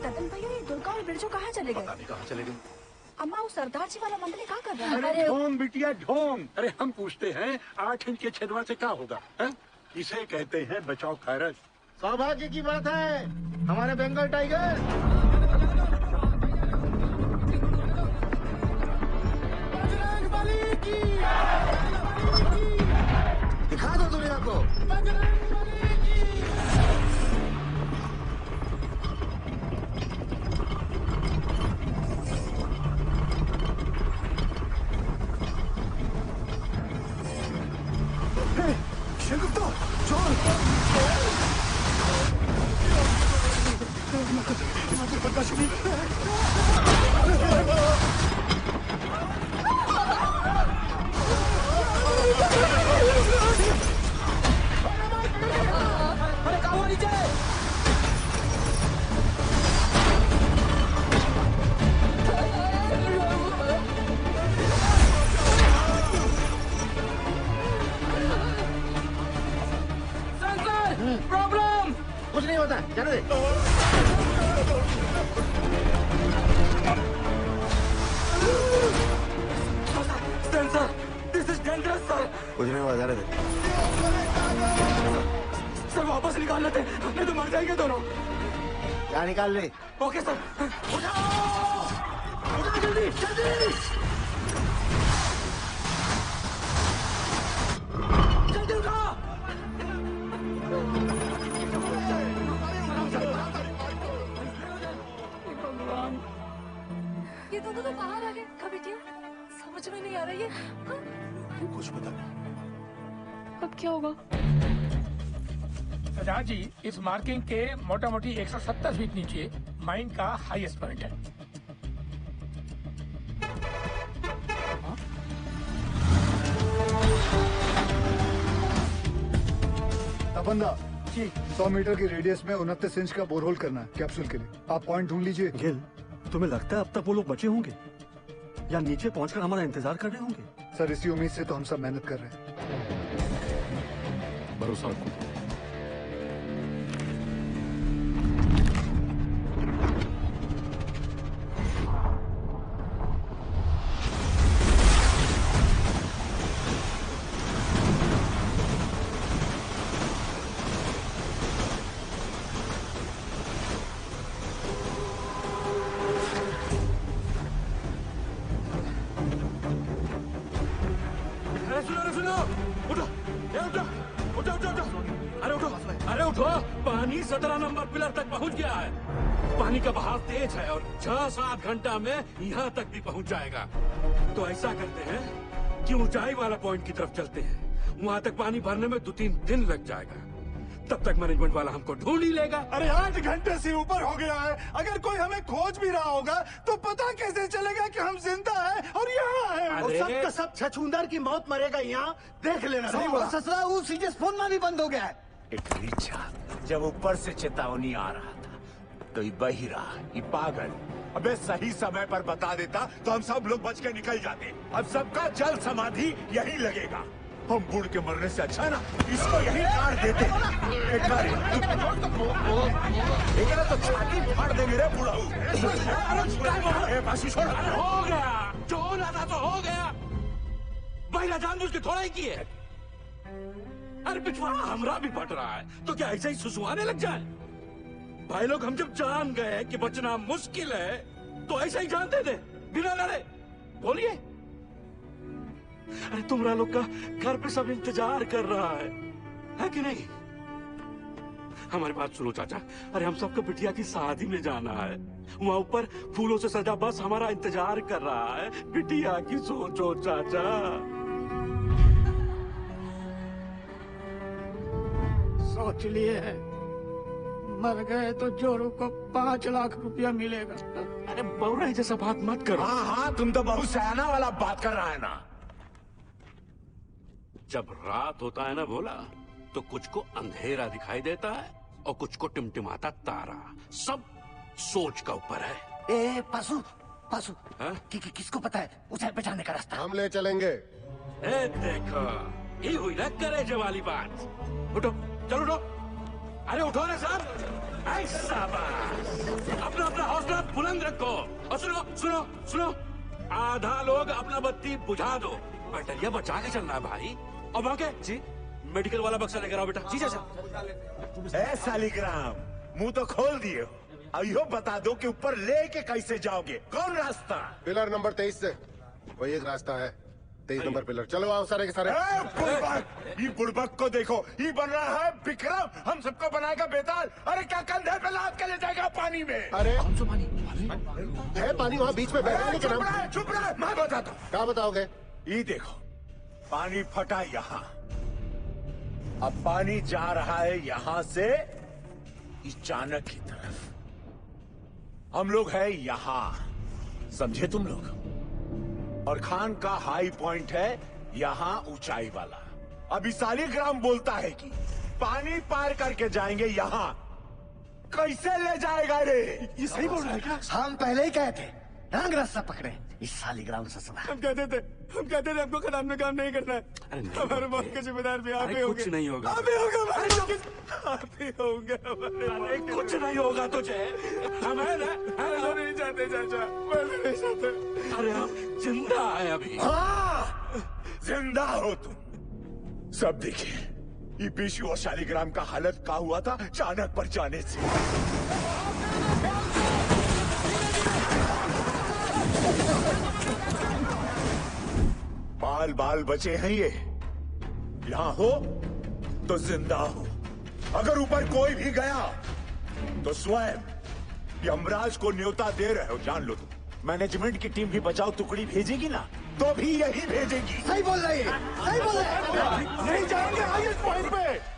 तपन भैया ये दुर्गा और बिरजू कहाँ चले गए? कहाँ चले गए? अम्मा वो सरदार जी वाला मंदिर कहाँ कर रहा है? अरे ढोंग बिटिया ढोंग। अरे हम पूछते हैं 8 इंच के छेदवा से क्या होगा है? इसे कहते हैं बचाव कार्य। सौभाग्य की बात है हमारे बंगाल टाइगर। दिखा दो दुनिया को। शेनगुप्ता, जॉन। अरे कहाँ हुआ नीचे? प्रॉब्लम कुछ नहीं होता, जाने दे। Sir, this is dangerous sir. कुछ नहीं हुआ, जाने दे। सर वापस निकाल लेते, नहीं तो मर जाएंगे दोनों। क्या निकाल ले? Okay sir. उठाओ जल्दी जल्दी जल्दी उठाओ। ये दोनों तो बाहर आ गए। कभी क्या समझ में नहीं आ रही है। कुछ पता नहीं। अब क्या होगा? सरदार जी इस मार्किंग के मोटा मोटी 170 फीट नीचे माइन का हाईएस्ट पॉइंट है। तपंदा जी 100 मीटर की रेडियस में 29 इंच का बोरहोल करना है कैप्सूल के लिए। आप पॉइंट ढूंढ लीजिए। गिल, तुम्हें लगता है अब तक वो लोग बचे होंगे या नीचे पहुंचकर हमारा इंतजार कर रहे होंगे? सर इसी उम्मीद से तो हम सब मेहनत कर रहे हैं। भरोसा रखो। सुनो उठो, ये उठो उठो उठो उठो। अरे उठो, अरे उठो। पानी 17 नंबर पिलर तक पहुंच गया है। पानी का बहाव तेज है और 6-7 घंटा में यहाँ तक भी पहुंच जाएगा। तो ऐसा करते हैं कि ऊंचाई वाला पॉइंट की तरफ चलते हैं। वहाँ तक पानी भरने में 2-3 दिन लग जाएगा। तब तक मैनेजमेंट वाला हमको ढूंढ ही लेगा। अरे 8 घंटे से ऊपर हो गया है। अगर कोई हमें खोज भी रहा होगा तो पता कैसे चलेगा कि हम जिंदा हैं और यहाँ हैं? और सब का सब छछूंदर की मौत मरेगा यहाँ, देख लेना। सही बोला। ससुरा वो सीधे फोन में भी बंद हो गया है। जब ऊपर से चेतावनी आ रहा था तो ये बहिरा, ये पागल अबे सही समय पर बता देता तो हम सब लोग बच के निकल जाते। अब सबका जल समाधि यही लगेगा। हम बुढ़ के मरने से अच्छा ना इसको यही काट देते। तो छाती फाड़ देंगे रे बुढ़ाऊ। हो गया जो होना था तो हो गया। बहिरा जानबूझ के थोड़ा ही किए। अरे पिछवाड़ा हमरा भी पट रहा है तो क्या ऐसे ही सुसुआने लग जाए? भाई लोग हम जब जान गए कि बचना मुश्किल है तो ऐसे ही जान दे दे बिना लड़े। बोलिए। अरे तुमरा लोग का घर पे सब इंतजार कर रहा है कि नहीं? हमारी बात सुनो चाचा। अरे हम सबको बिटिया की शादी में जाना है। वहाँ ऊपर फूलों से सजा बस हमारा इंतजार कर रहा है। बिटिया की सोचो चाचा। सोच लिए है, मर गए तो जोरू को 5 लाख रुपया मिलेगा। अरे बौरा जैसा बात मत करो। हाँ हाँ, तुम तो बहुत सयाना वाला बात कर रहा है ना। जब रात होता है ना भोला, तो कुछ को अंधेरा दिखाई देता है और कुछ को टिमटिमाता तारा। सब सोच का ऊपर है। ए पासु पासु किसको पता है ऊंचाई पे जाने का रास्ता? हम ले चलेंगे। ए देखो, ये हुई ना करे वाली बात। उठो, चलो उठो। अरे उठो ना साहब। ऐसा बात, अपना अपना हौसला बुलंद रखो। और सुनो सुनो सुनो, आधा लोग अपना बत्ती बुझा दो, बैटरिया बचा के चलना है भाई। और वहाँ के जी मेडिकल वाला बक्सा लेकर आओ बेटा। जी चाचा। ए सालिग्राम, मुंह तो खोल दिए हो। अब यो बता दो कि ऊपर लेके कैसे जाओगे, कौन रास्ता? पिलर नंबर 23 से वही एक रास्ता है, 23 नंबर पिलर। चलो आओ सारे के सारे। बुड़बक, ये बुड़बक को देखो, ये बन रहा है विक्रम, हम सबको बनाएगा बेताल। अरे क्या कंधे पे लाद के ले जाएगा पानी में? अरे कौन सा पानी? है पानी वहाँ बीच में बह रहा है। चुप रहे, मैं बताता हूँ। क्या बताओगे? ये देखो, पानी फटा यहाँ, अब पानी जा रहा है यहाँ से इस चाणक की तरफ। हम लोग है यहाँ, समझे तुम लोग? और खान का हाई पॉइंट है यहाँ ऊंचाई वाला। अभी सालिग्राम बोलता है कि पानी पार करके जाएंगे यहाँ। कैसे ले जाएगा रे? ये सही बोल रहा है क्या? हम पहले ही कहे थे रंग रास्ता पकड़े इस सालिग्राम से सुना। हम कहते थे हमको खदान में काम नहीं करना है। हमारे मौत के जिम्मेदार भी आप ही होंगे। कुछ नहीं होगा। आप ही होगा, आप ही होंगे। अरे कुछ नहीं होगा तुझे, हम है ना। हम नहीं चाहते चाचा, मैं भी नहीं चाहते। अरे आप जिंदा है अभी। हाँ, जिंदा हो तुम। सब देखिए, ये पीछू और शालिग्राम का हालत का हुआ था चाणक पर जाने से। बाल बाल बचे हैं ये, यहाँ हो तो जिंदा हो। अगर ऊपर कोई भी गया तो स्वयं यमराज को न्योता दे रहे हो, जान लो तुम। मैनेजमेंट की टीम भी बचाओ टुकड़ी भेजेगी ना, तो भी यही भेजेगी। सही बोल रही है, सही बोल रही है। नहीं जाएंगे हाईएस्ट पॉइंट पे।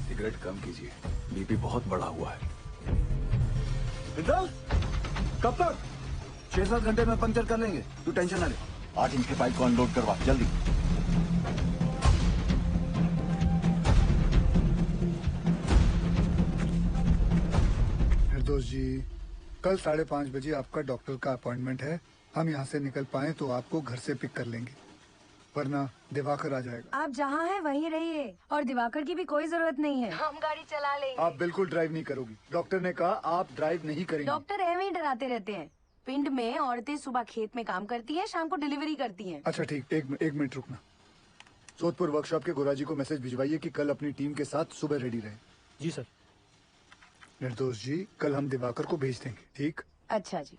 सिगरेट कम कीजिए, बीपी बहुत बढ़ा हुआ है। इंदल, कब तक? 6-7 घंटे में पंक्चर कर लेंगे, तू टेंशन ना ले। 8 इंच के पाइप को अनलोड करवा जल्दी। निर्दोष जी, कल 5:30 बजे आपका डॉक्टर का अपॉइंटमेंट है। हम यहाँ से निकल पाए तो आपको घर से पिक कर लेंगे, वरना दिवाकर आ जाएगा। आप जहाँ हैं वहीं रहिए, और दिवाकर की भी कोई जरूरत नहीं है। हम गाड़ी चला लेंगे। आप बिल्कुल ड्राइव नहीं करोगी। डॉक्टर ने कहा आप ड्राइव नहीं करेंगे। डॉक्टर एवं ही डराते रहते हैं। पिंड में औरतें सुबह खेत में काम करती हैं, शाम को डिलीवरी करती हैं। अच्छा ठीक, एक मिनट रुकना। सोदपुर वर्कशॉप के गोराजी को मैसेज भिजवाइए कि कल अपनी टीम के साथ सुबह रेडी रहे। जी सर। निर्दोष जी, कल हम दिवाकर को भेज देंगे, ठीक? अच्छा जी।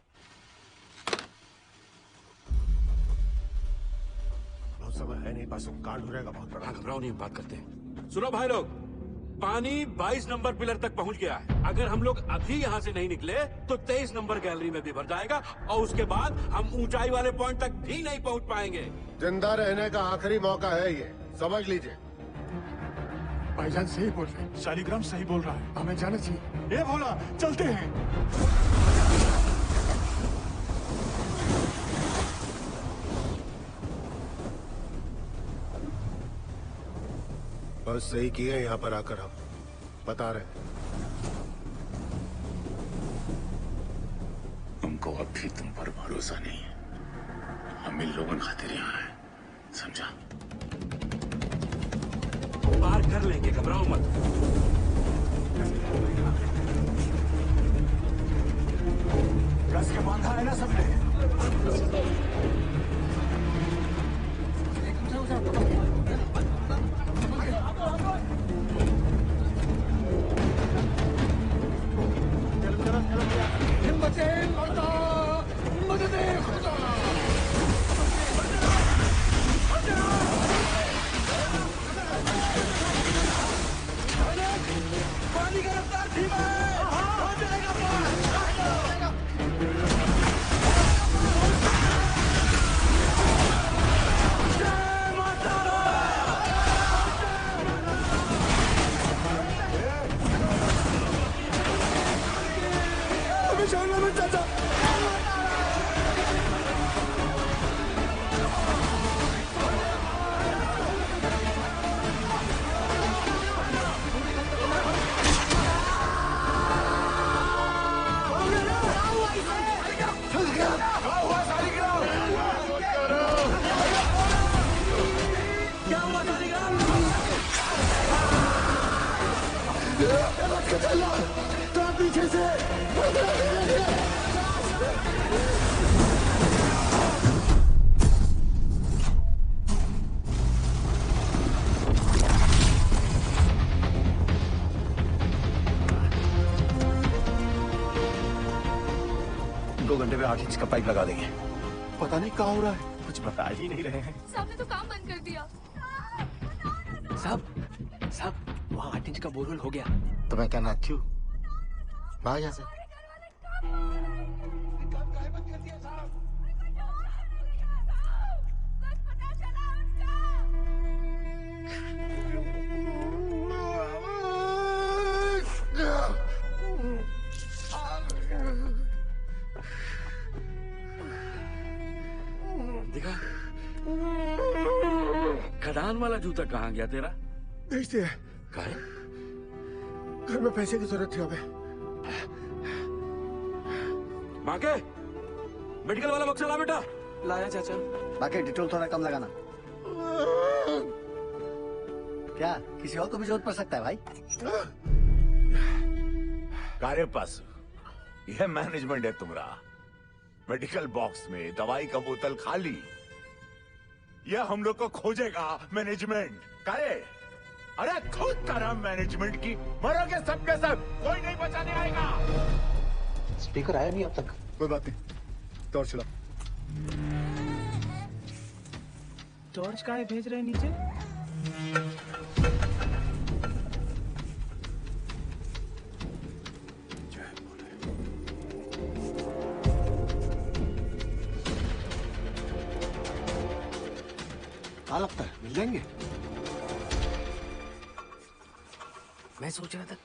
बहुत समय है नहीं, बस कांड हो जाएगा बहुत बड़ा। घबराओ नहीं, बात करते हैं। सुनो भाई लोग, पानी 22 नंबर पिलर तक पहुंच गया है। अगर हम लोग अभी यहाँ से नहीं निकले तो 23 नंबर गैलरी में भी भर जाएगा, और उसके बाद हम ऊंचाई वाले पॉइंट तक भी नहीं पहुंच पाएंगे। जिंदा रहने का आखिरी मौका है ये, समझ लीजिए। भाईजान सही बोल रहे हैं, शालिग्राम सही बोल रहा है, हमें जाना चाहिए। ये भोला, चलते हैं। बस सही किए यहाँ पर आकर, हम बता रहे हैं। हमको अब भी तुम पर भरोसा नहीं है। हम इन लोगों खातिर यहाँ हैं, समझा? पार कर लेंगे, घबराओ मत। कस के बांधा है ना सबने? पानी का रफ्तार धीमा है, हो जाएगा पार। चलो तो पीछे से दो घंटे में 8 इंच का पाइप लगा देंगे। पता नहीं क्या हो रहा है, कुछ बता ही नहीं रहे हैं। साहब ने तो काम बंद कर दिया। साहब वहाँ 8 इंच का बोरवेल हो गया। तो मैं क्या नाथ हूँ? भाग यहाँ से। दिखा खदान वाला जूता कहाँ गया तेरा? भेजते हैं। काहे? घर में पैसे की जरूरत थी हमें। बाके मेडिकल वाला बक्सा ला बेटा। लाया चाचा। बाकी डिटेल थोड़ा कम लगाना। क्या किसी और को भी जरूरत पड़ सकता है भाई? कार्य पास यह मैनेजमेंट है तुम्हारा। मेडिकल बॉक्स में दवाई का बोतल खाली, यह हम लोग को खोजेगा मैनेजमेंट। कार्य अरे खुद तरह मैनेजमेंट की मरोगे सबके सब, कोई नहीं बचाने आएगा। स्पीकर आया नहीं अब तक। कोई बात नहीं, टॉर्च चला। टॉर्च काहे भेज रहे हैं नीचे? कहाँ लगता है मिल जाएंगे? मैं सोच रहा था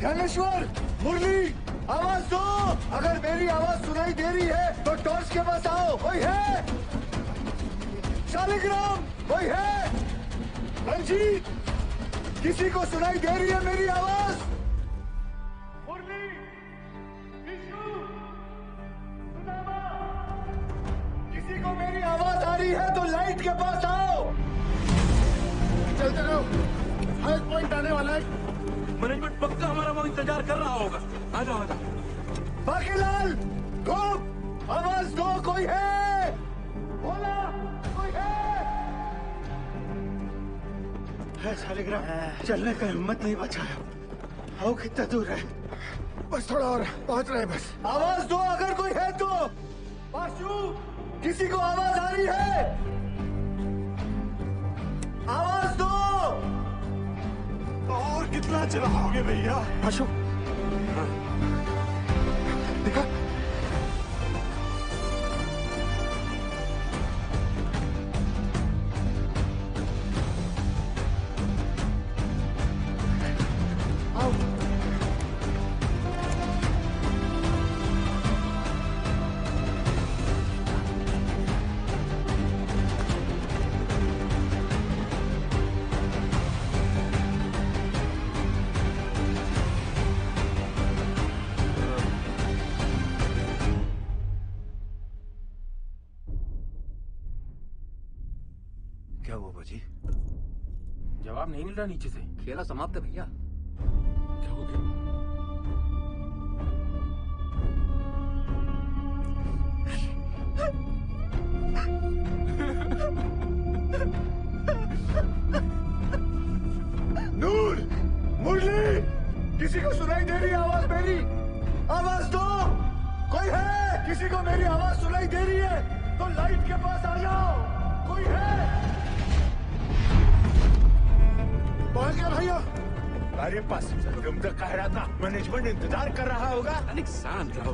ज्ञानेश्वर, मुरली, आवाज दो। अगर मेरी आवाज सुनाई दे रही है तो टॉर्च के पास आओ। कोई है? शालिग्राम कोई है? रंजीत, किसी को सुनाई दे रही है मेरी आवाज? मुरली, विष्णु, सुदामा, किसी को मेरी आवाज आ रही है तो लाइट के पास आओ। चलते रहो, हाई पॉइंट आने वाला है। मैनेजमेंट पक्का हमारा वो इंतजार कर रहा होगा। आ जाओ आ जाओ। बाकीलाल, धूप, आवाज दो। कोई है? बोला, कोई है शालिग्राम, चलने का हिम्मत नहीं बचा है। आओ कितना दूर है? बस थोड़ा और पहुंच रहे हैं बस। आवाज दो अगर कोई है तो। पाशु, किसी को आवाज आ रही है? आवाज दो। और कितना चलाओगे भैया? पाशु, देखा? क्या हुआ बाजी? जवाब नहीं मिल रहा नीचे से। खेला समाप्त है भैया। क्या हो गया? नूर, मुरली, किसी को सुनाई दे रही है आवाज मेरी? आवाज दो। कोई है? किसी को मेरी आवाज सुनाई दे रही है तो लाइट के पास आ जाओ। कोई है? पहुंच गया भैया। अरे पास तुम तो कह रहा था मैनेजमेंट इंतजार कर रहा होगा। शांत रहो।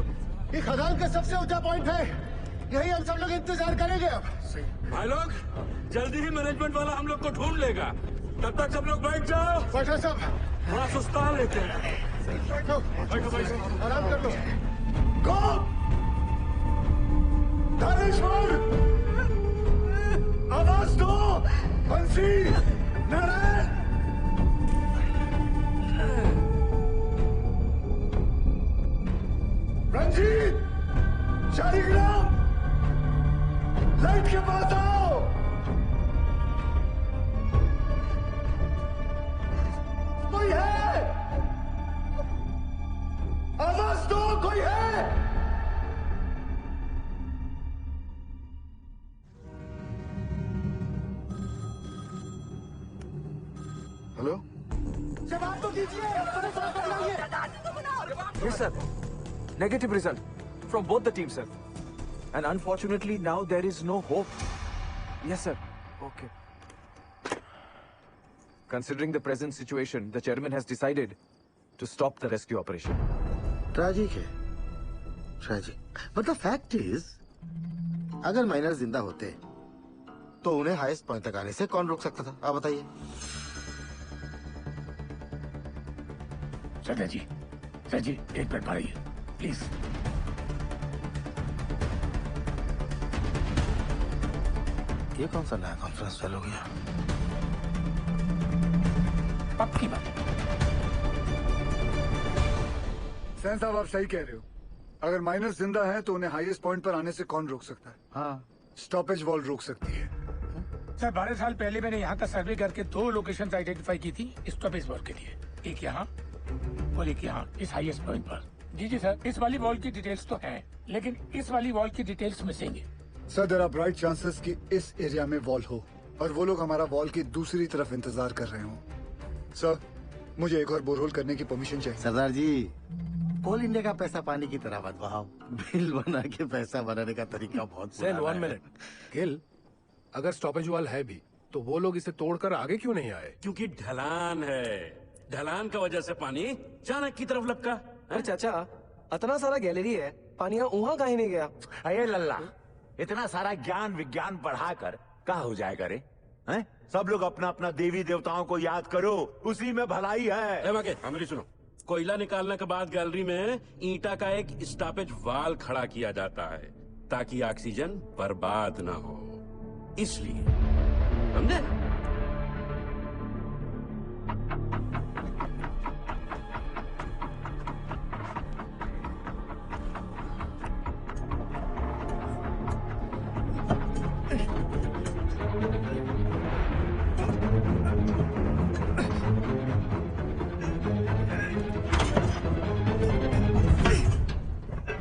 ये खदान का सबसे ऊंचा पॉइंट है, यही हम सब लोग इंतजार करेंगे अब। भाई लोग जल्दी ही मैनेजमेंट वाला हम लोग को ढूंढ लेगा। तब तक सब लोग बैठ जाओ। बैठो सब, थोड़ा सुस्ता लेते हैं। बैठो बैठो बैठो, आराम कर लो। गो, धनेश्वर, आवाज दो। बंसी, नारायण, रंजीत, रंजीत, शालिग्राम, लाइट के पास आओ। कोई है? आवाज दो, कोई है? हेलो, जवाब तो दीजिए। Yes, sir. Negative result from both the teams, sir. And unfortunately, now there is no hope. Yes, sir. Okay. Considering the present situation, the chairman has decided to stop the rescue operation. Tragic है, tragic. But the fact is, अगर miner जिंदा होते तो उन्हें highest point तक आने से कौन रोक सकता था? आप बताइए। सर जी, एक मिनट पढ़िए प्लीज। ये कौन सा नया कॉन्फ्रेंस चालू हो गया? पक्की बात। सैन साहब, आप सही कह रहे हो। अगर माइनर्स जिंदा हैं तो उन्हें हाईएस्ट पॉइंट पर आने से कौन रोक सकता है? हाँ, स्टॉपेज वॉल रोक सकती है। सर 12 साल पहले मैंने यहाँ का सर्वे करके 2 लोकेशन आइडेंटिफाई की थी स्टॉपेज वॉल के लिए, एक यहाँ और एक यहाँ इस हाईएस्ट पॉइंट पर। जी सर, इस वाली वॉल की डिटेल्स तो है, लेकिन इस वाली वॉल की डिटेल्स मिसिंग है। Sir, there are bright chances कि इस एरिया में वॉल हो और वो लोग हमारा वॉल की दूसरी तरफ इंतजार कर रहे हो। सर, मुझे एक और बोरहोल करने की परमिशन चाहिए। सरदार जी, कोल इंडिया का पैसा पानी की तरह मत बहाओ। बिल बना के पैसा बनाने का तरीका बहुत सर, 1 मिनट। गिल, अगर स्टॉपेज वॉल है भी तो वो लोग इसे तोड़कर आगे क्यों नहीं आए? क्योंकि ढलान है। ढलान का वजह से पानी चाणक्य की तरफ लपका। अरे चाचा, इतना सारा गैलरी है, पानी वहाँ कहीं नहीं गया। अरे लल्ला, इतना सारा ज्ञान विज्ञान बढ़ाकर क्या हो जाएगा रे? हैं? सब लोग अपना अपना देवी देवताओं को याद करो, उसी में भलाई है। हमारी सुनो, कोयला निकालने के बाद गैलरी में ईंटा का एक स्टॉपेज वाल खड़ा किया जाता है ताकि ऑक्सीजन बर्बाद ना हो, इसलिए। समझे?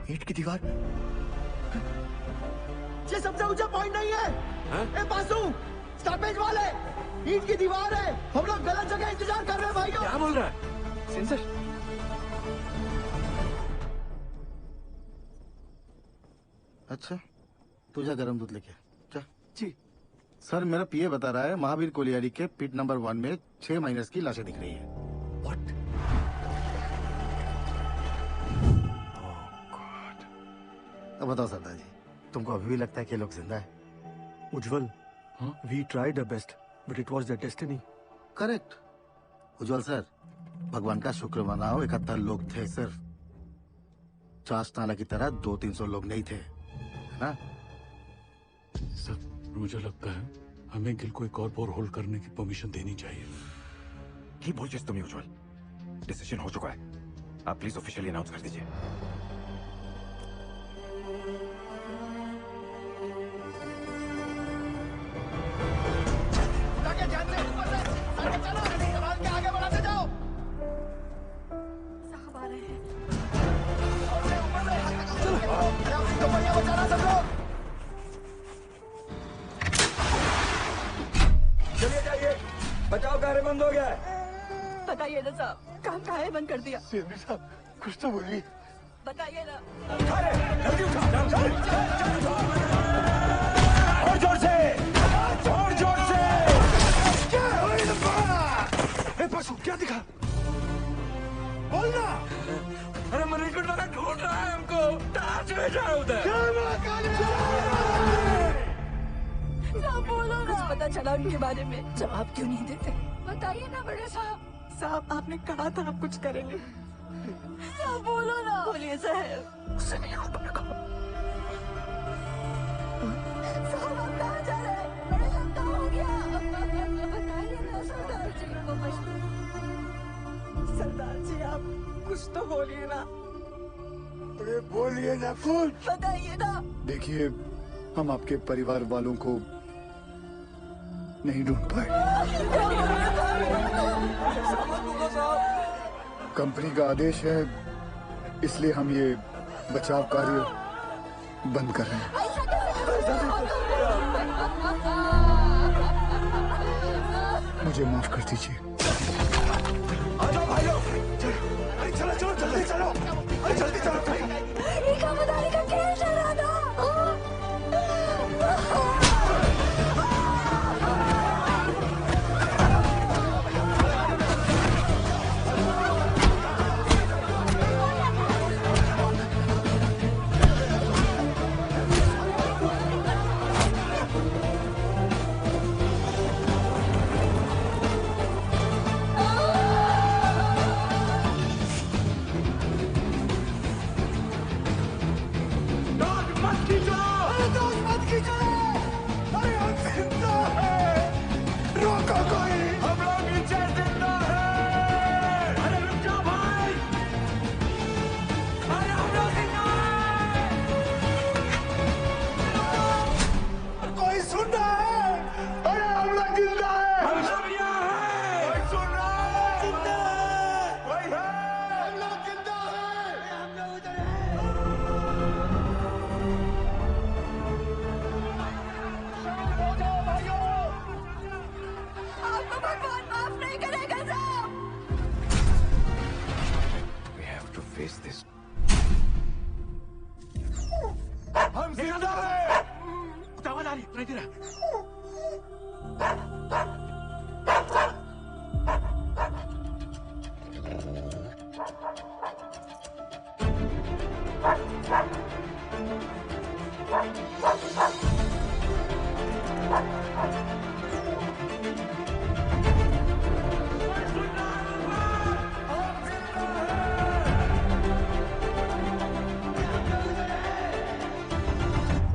ईंट की दीवार। ये सबसे ऊंचा पॉइंट नहीं है। ए पासू, स्टॉपेज वाल है, ईंट की दीवार है। हम लोग गलत जगह इंतजार कर रहे हैं भाइयों। क्या बोल रहा है? सेंसर। अच्छा, तू जा गरम दूध लेके जा। जी सर, मेरा पीए बता रहा है महावीर कोलियारी के पिट नंबर 1 में 6 माइनर्स की लाशें दिख रही है। अब बताओ सरदार जी, तुमको अभी भी लगता है कि ये लोग जिंदा है? Ujjwal, we tried the best but it was the destiny. Correct Ujjwal sir, भगवान का शुक्र मनाओ, 71 लोग थे सिर्फ। चास नाला की तरह 200-300 लोग नहीं थे, है ना? सर, मुझे लगता है हमें गिल को एक और बोर होल्ड करने की परमिशन देनी चाहिए। ठीक बोल तुम उज्जवल, डिसीजन हो चुका है। आप प्लीज ऑफिशियली अनाउंस कर दीजिए। आगे बढ़ाते जाओ। साहब आ रहे हैं। बचाना सब लोग। चलिए जाइए, बचाओ कार्य बंद हो गया है। बताइए ना साहब, काम काहे बंद कर दिया? सीएमडी साहब, कुछ तो बोलिए। बताइए ना। जल्दी उठा, और जोर से, और जोर से। पासू, क्या दिखा? बोलना। अरे मैनेजमेंट वाला ढूंढ रहा है हमको। टार्च में जाओ उधर। साहब बोलो ना। कुछ पता चला उनके बारे में? जवाब क्यों नहीं देते? बताइए ना बड़े साहब। साहब, आपने कहा था आप कुछ करेंगे। साहब बोलो ना। बोलिए साहब। उससे नहीं हो पाएगा। साहब, आप कहाँ जा रहे हैं? बड़े साहब, क्या हो गया? बताइए ना सरदार जी को। सरदार जी, आप कुछ तो बोलिए ना। अरे बोलिए ना कुछ। बताइए ना। देखिए, हम आपके परिवार वालों को नहीं ढूंढ पाए। कंपनी का आदेश है, इसलिए हम ये बचाव कार्य बंद कर रहे हैं। मुझे माफ कर दीजिए। चलो चलो जल्दी चलो, अरे जल्दी चलो। रेखा बताने का खेल चल रहा था। हम जिंदा हैं। दावादारी नहीं रहा।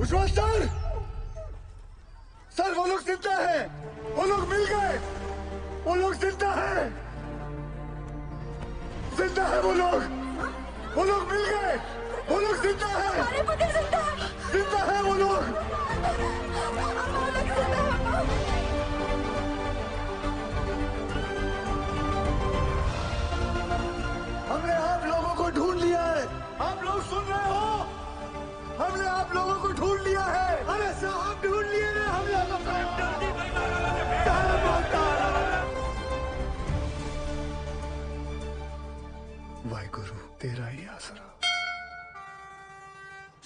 उज्ज्वल सर, सर वो लोग जिंदा हैं, वो लोग मिल गए, वो लोग जिंदा हैं, जिंदा है वो लोग मिल गए, वो लोग जिंदा हैं, जिंदा है वो लोग। हमने आप लोगों को ढूंढ लिया है, आप लोग सुन रहे हो? हमने आप लोगों को ढूंढ लिया है। अरे साहब ढूंढ लिए ना हम लोगों को। वाहिगुरु तेरा ही आसरा।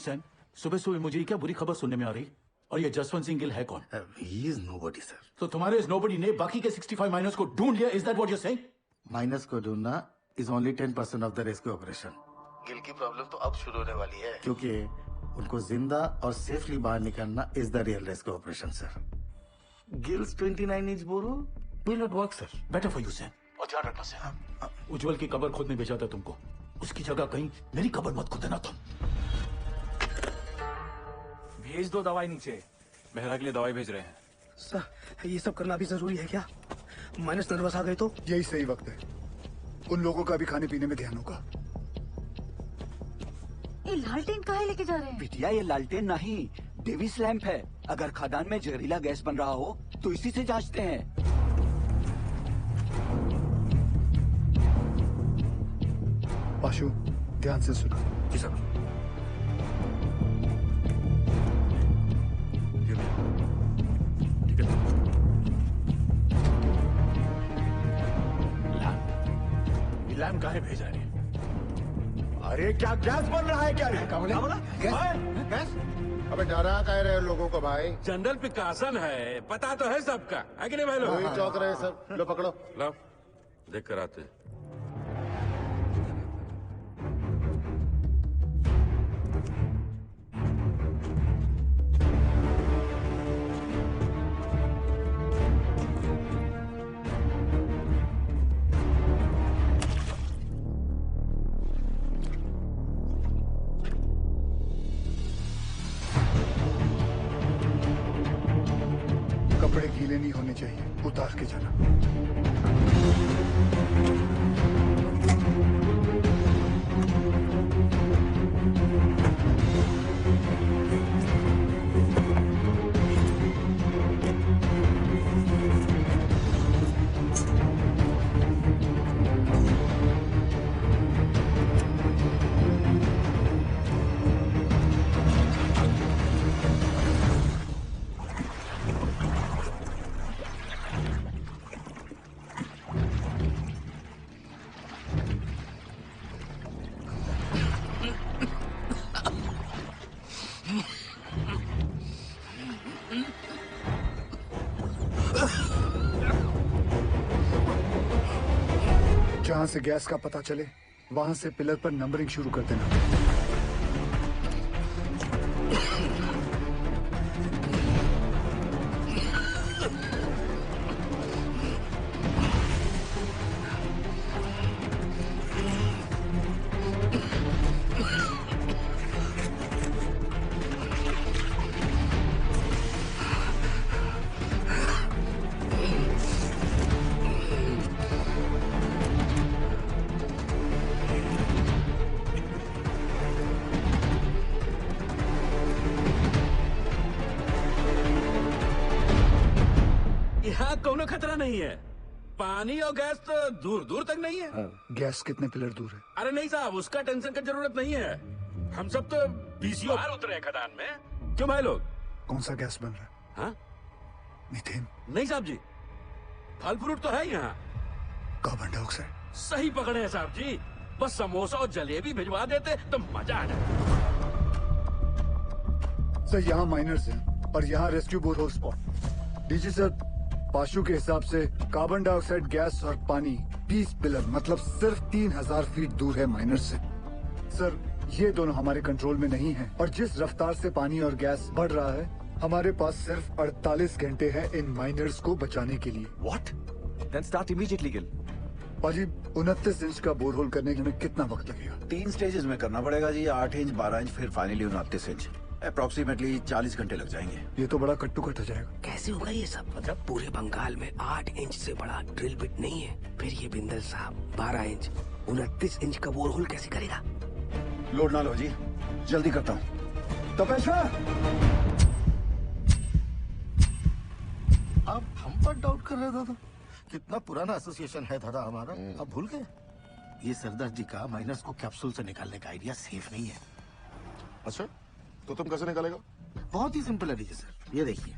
सैम, सुबह सुबह मुझे क्या बुरी खबर सुनने में आ रही? और ये जसवंत सिंह गिल है कौन? He is nobody, sir. तो तुम्हारे इस नोबडी ने बाकी के 65 माइनर्स को ढूंढ लिया? Is that what you are saying? Miners को ढूंढना is only 10% of the rescue operation. Gill की प्रॉब्लम तो अब शुरू होने वाली है, क्योंकि उनको जिंदा और सेफली बाहर निकालना is the real rescue operation sir. Gill's 29 inch bore will not work sir. Better for you Sam. और ध्यान रखना सैम, उज्जवल की कब्र खोदने भेजा था तुमको, उसकी जगह कहीं मेरी कब्र मत खोदना तुम। भेज दो दवाई नीचे। मेहरा के लिए दवाई भेज रहे हैं। सर ये सब करना भी जरूरी है क्या? माइनस नर्वस आ गए तो? यही सही वक्त है, उन लोगों का भी खाने पीने में ध्यान होगा। ये लालटेन काहे लेके जा रहे हैं? बिटिया ये लालटेन नहीं, डेविस लैंप है। अगर खदान में जहरीला गैस बन रहा हो तो इसी से जांचते हैं। पाशु ध्यान से सुनो। जी सर। ठीक है। लैंप काहे भेजा है? अरे क्या गैस बन रहा है क्या? क्या बोला? गैस? अबे डरा कह रहे हो लोगों को भाई? जनरल पिकासन है, पता तो है सबका, है कि नहीं भाई लोग? वही चौक रहे सब। लो पकड़ो। लो देख कर आते। कपड़े गीले नहीं होने चाहिए, उतार के जाना। जहां से गैस का पता चले वहां से पिलर पर नंबरिंग शुरू कर देना। यहाँ कोनो खतरा नहीं है। पानी और गैस तो दूर दूर तक नहीं है। गैस कितने पिलर दूर है? अरे नहीं साहब, उसका टेंशन की जरूरत नहीं है। हम सब तो बीसीओ बाहर उतरे हैं खदान में। क्यों भाई लोग? कौन सा गैस बन रहा है? हाँ? मीथेन? नहीं साहब जी, फल फ्रूट तो है यहाँ। Carbon dioxide? सही पकड़े हैं साहब जी। बस समोसा और जलेबी भिजवा देते तो मजा आ जाए। सर यहाँ माइनर्स हैं और यहाँ rescue borehole spot. DG sir, पाशु के हिसाब से कार्बन डाइऑक्साइड गैस और पानी 20 पिलर मतलब सिर्फ 3000 फीट दूर है माइनर्स से। सर ये दोनों हमारे कंट्रोल में नहीं है और जिस रफ्तार से पानी और गैस बढ़ रहा है हमारे पास सिर्फ 48 घंटे हैं इन माइनर्स को बचाने के लिए। What? Then start immediately, Gil. पाजी 29 इंच का बोरहोल करने में कितना वक्त लगेगा? 3 स्टेजेस में करना पड़ेगा जी। 8 इंच, 12 इंच, फिर फाइनली 29 इंच। अप्रोक्सीमेटली 40 घंटे लग जाएंगे। ये तो बड़ा कट्टू कट हो जाएगा। कैसे होगा ये सब? मतलब पूरे बंगाल में 8 इंच से बड़ा ड्रिल बिट नहीं है। फिर ये बिंदल साहब 12 इंच 29 इंच का बोरहोल कैसे करेगा? लोड ना लो जी, जल्दी करता हूँ। तपेश्वर, आप हम पर डाउट कर रहे हो दादा? कितना पुराना एसोसिएशन है दादा हमारा, आप भूल गए? ये सरदार जी का माइनर्स को कैप्सूल से निकालने का आइडिया सेफ नहीं है। अच्छा, तो तुम कैसे निकालेगा? बहुत ही सिंपल है डीजे सर, ये देखिए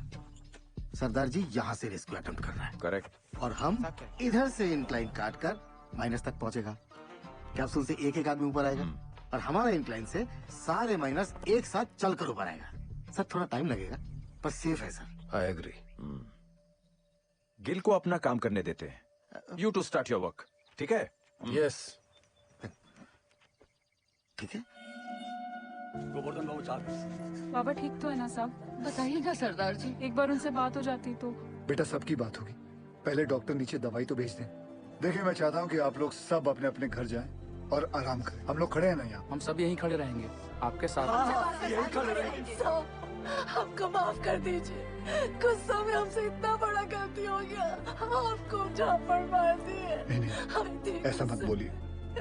सरदार जी यहाँ से रेस्क्यू अटेम्प्ट कर रहा है। करेक्ट। और हम इधर से इंक्लाइन काट कर माइनस तक पहुंचेगा। कैप्सूल से एक एक आदमी ऊपर आएगा और हमारा इंक्लाइन से सारे माइनस एक साथ चलकर ऊपर आएगा। सर थोड़ा टाइम लगेगा पर सेफ है सर। I agree. गिल को अपना काम करने देते हैं। You to start your work. ठीक है? यस। ठीक है। गोवर्धन बाबू चार। बाबा ठीक तो है ना साहब? बताइए ना सरदार जी, एक बार उनसे बात हो जाती तो। बेटा सबकी बात होगी, पहले डॉक्टर नीचे दवाई तो भेज दें। देखिए मैं चाहता हूँ कि आप लोग सब अपने अपने घर जाएं और आराम करें। हम लोग खड़े हैं ना यहाँ? हम सब यहीं खड़े रहेंगे आपके साथ। यही खड़े रहेंगे। हमको माफ कर दीजिए, गुस्सा में हमसे इतना बड़ा गलती हो गया, आपको झापड़ मार दिए। नहीं, ऐसा मत बोलिए।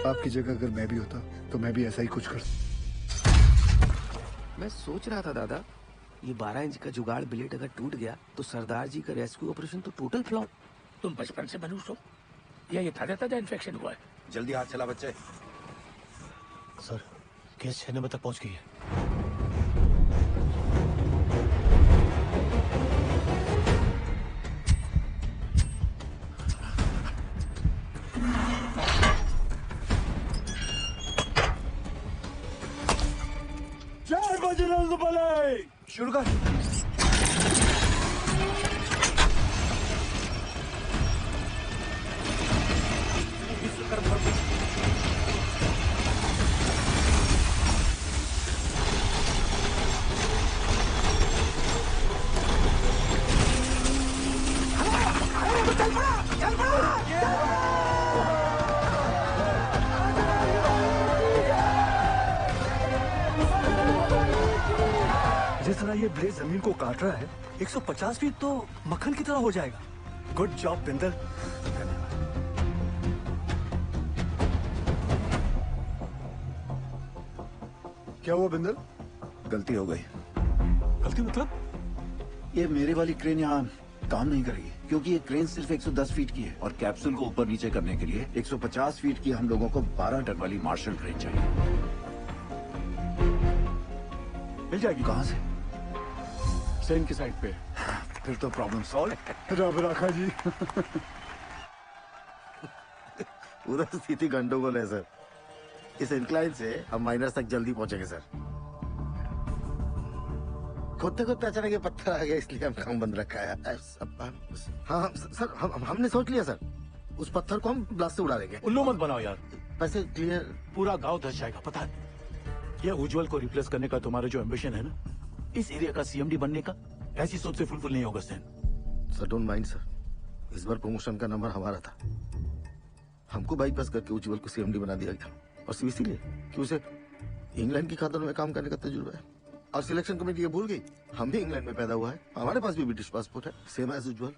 आपकी जगह अगर मैं भी होता तो मैं भी ऐसा ही कुछ करता। मैं सोच रहा था दादा, ये 12 इंच का जुगाड़ ब्लेड अगर टूट गया तो सरदार जी का रेस्क्यू ऑपरेशन तो टोटल फ्लॉप। तुम बचपन से मनुष्य हो या ये ताजा ताजा इन्फेक्शन हुआ है? जल्दी हाथ चला बच्चे। सर केस 6 नंबर तक पहुंच गई है। जय बजरंग बली। शुरू कर। जिस तरह ये ब्लेड जमीन को काट रहा है 150 फीट तो मक्खन की तरह हो जाएगा। Good job Bindal. क्या हुआ बिंदल? गलती हो गई। गलती मतलब? ये मेरी वाली क्रेन यहाँ काम नहीं करेगी क्योंकि ये क्रेन सिर्फ 110 फीट की है और कैप्सूल को ऊपर नीचे करने के लिए 150 फीट की हम लोगों को 12 टन वाली मार्शल क्रेन चाहिए। मिल जाएगी। कहाँ से? सेन की साइड पे। फिर तो प्रॉब्लम सॉल्व। रब राखा जी। पूरा स्थिति गंडोगोल है सर। इस इंक्लाइन से हम माइनस तक जल्दी पहुंचेंगे सर। खोदते खोदते अचानक ये पत्थर आ गया इसलिए हम काम बंद रखा है। हाँ सर, हमने सोच लिया सर। उस पत्थर को हम ब्लास्ट से उड़ा देंगे। उल्लू मत बनाओ यार। पैसे क्लियर। पूरा गांव धस जाएगा, पता है। ये उज्जवल को रिप्लेस करने का तुम्हारा जो एम्बिशन है ना, इस एरिया का सीएमडी बनने का, ऐसी सोच से फुलफिल नहीं होगा Sam. Sir don't mind sir, इस बार प्रमोशन का नंबर हमारा था। हमको बाईपास करके उज्जवल को सीएमडी बना दिया गया, और सिर्फ इसीलिए कि उसे इंग्लैंड की खातों में काम करने का तजुर्बा है। और सिलेक्शन कमेटी ये भूल गई, हम भी इंग्लैंड में पैदा हुआ है, हमारे पास भी ब्रिटिश पासपोर्ट है, सेम एज उज्जवल।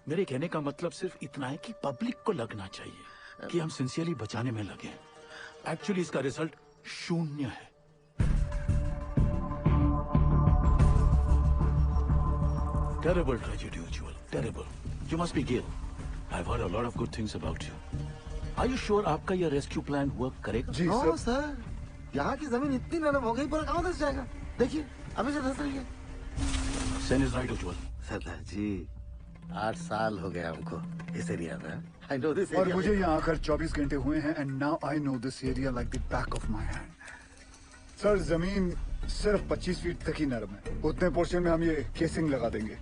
मेरे कहने का मतलब सिर्फ इतना है कि पब्लिक को लगना चाहिए कि हम सिंसियरली बचाने में लगे। एक्चुअली इसका रिजल्ट 0 है। Terrible tragedy, Ujjwal. Terrible. You must be Gail. I've heard a lot of good things about you. Are you sure आपका ये रेस्क्यू प्लान वर्क करेगा? जी सर, यहाँ की जमीन इतनी नरम हो गई, पूरा गाँव धस जाएगा। देखिए, अभी से धस रही है। Sen is right, Ujjwal. सरदार जी, 8 साल हो गए हमको इस एरिया में। I know this और area. मुझे यहाँ आकर 24 घंटे हुए हैं and now I know this area like the back of my hand. Sir जमीन सिर्फ 25 फीट तक ही नरम है। उतने पोर्शन में हम ये केसिंग लगा देंगे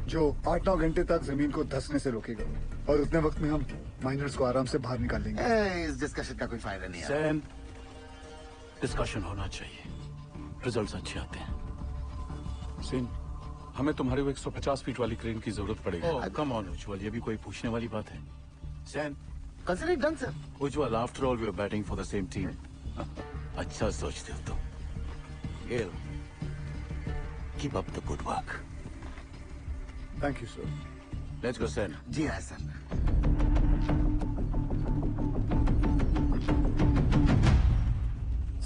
जो 8-9 घंटे तक जमीन को धंसने से रोकेगा, और उतने वक्त में हम माइनर्स को आराम से बाहर निकाल लेंगे। इस डिस्कशन का कोई फायदा नहीं है। सैन, डिस्कशन होना चाहिए, रिजल्ट्स अच्छे आते हैं। सेन, हमें तुम्हारे वो 150 फीट वाली क्रेन की जरूरत पड़ेगी। ओह कम ऑन उज्जवल, ये भी कोई पूछने वाली बात है? Sen, consider it done sir. Ujjwal, after all we are batting for the same team. अच्छा सोचते हो तुम। गेल, keep up the good work. Thank you sir. Let's go Sen. जी हाँ sir.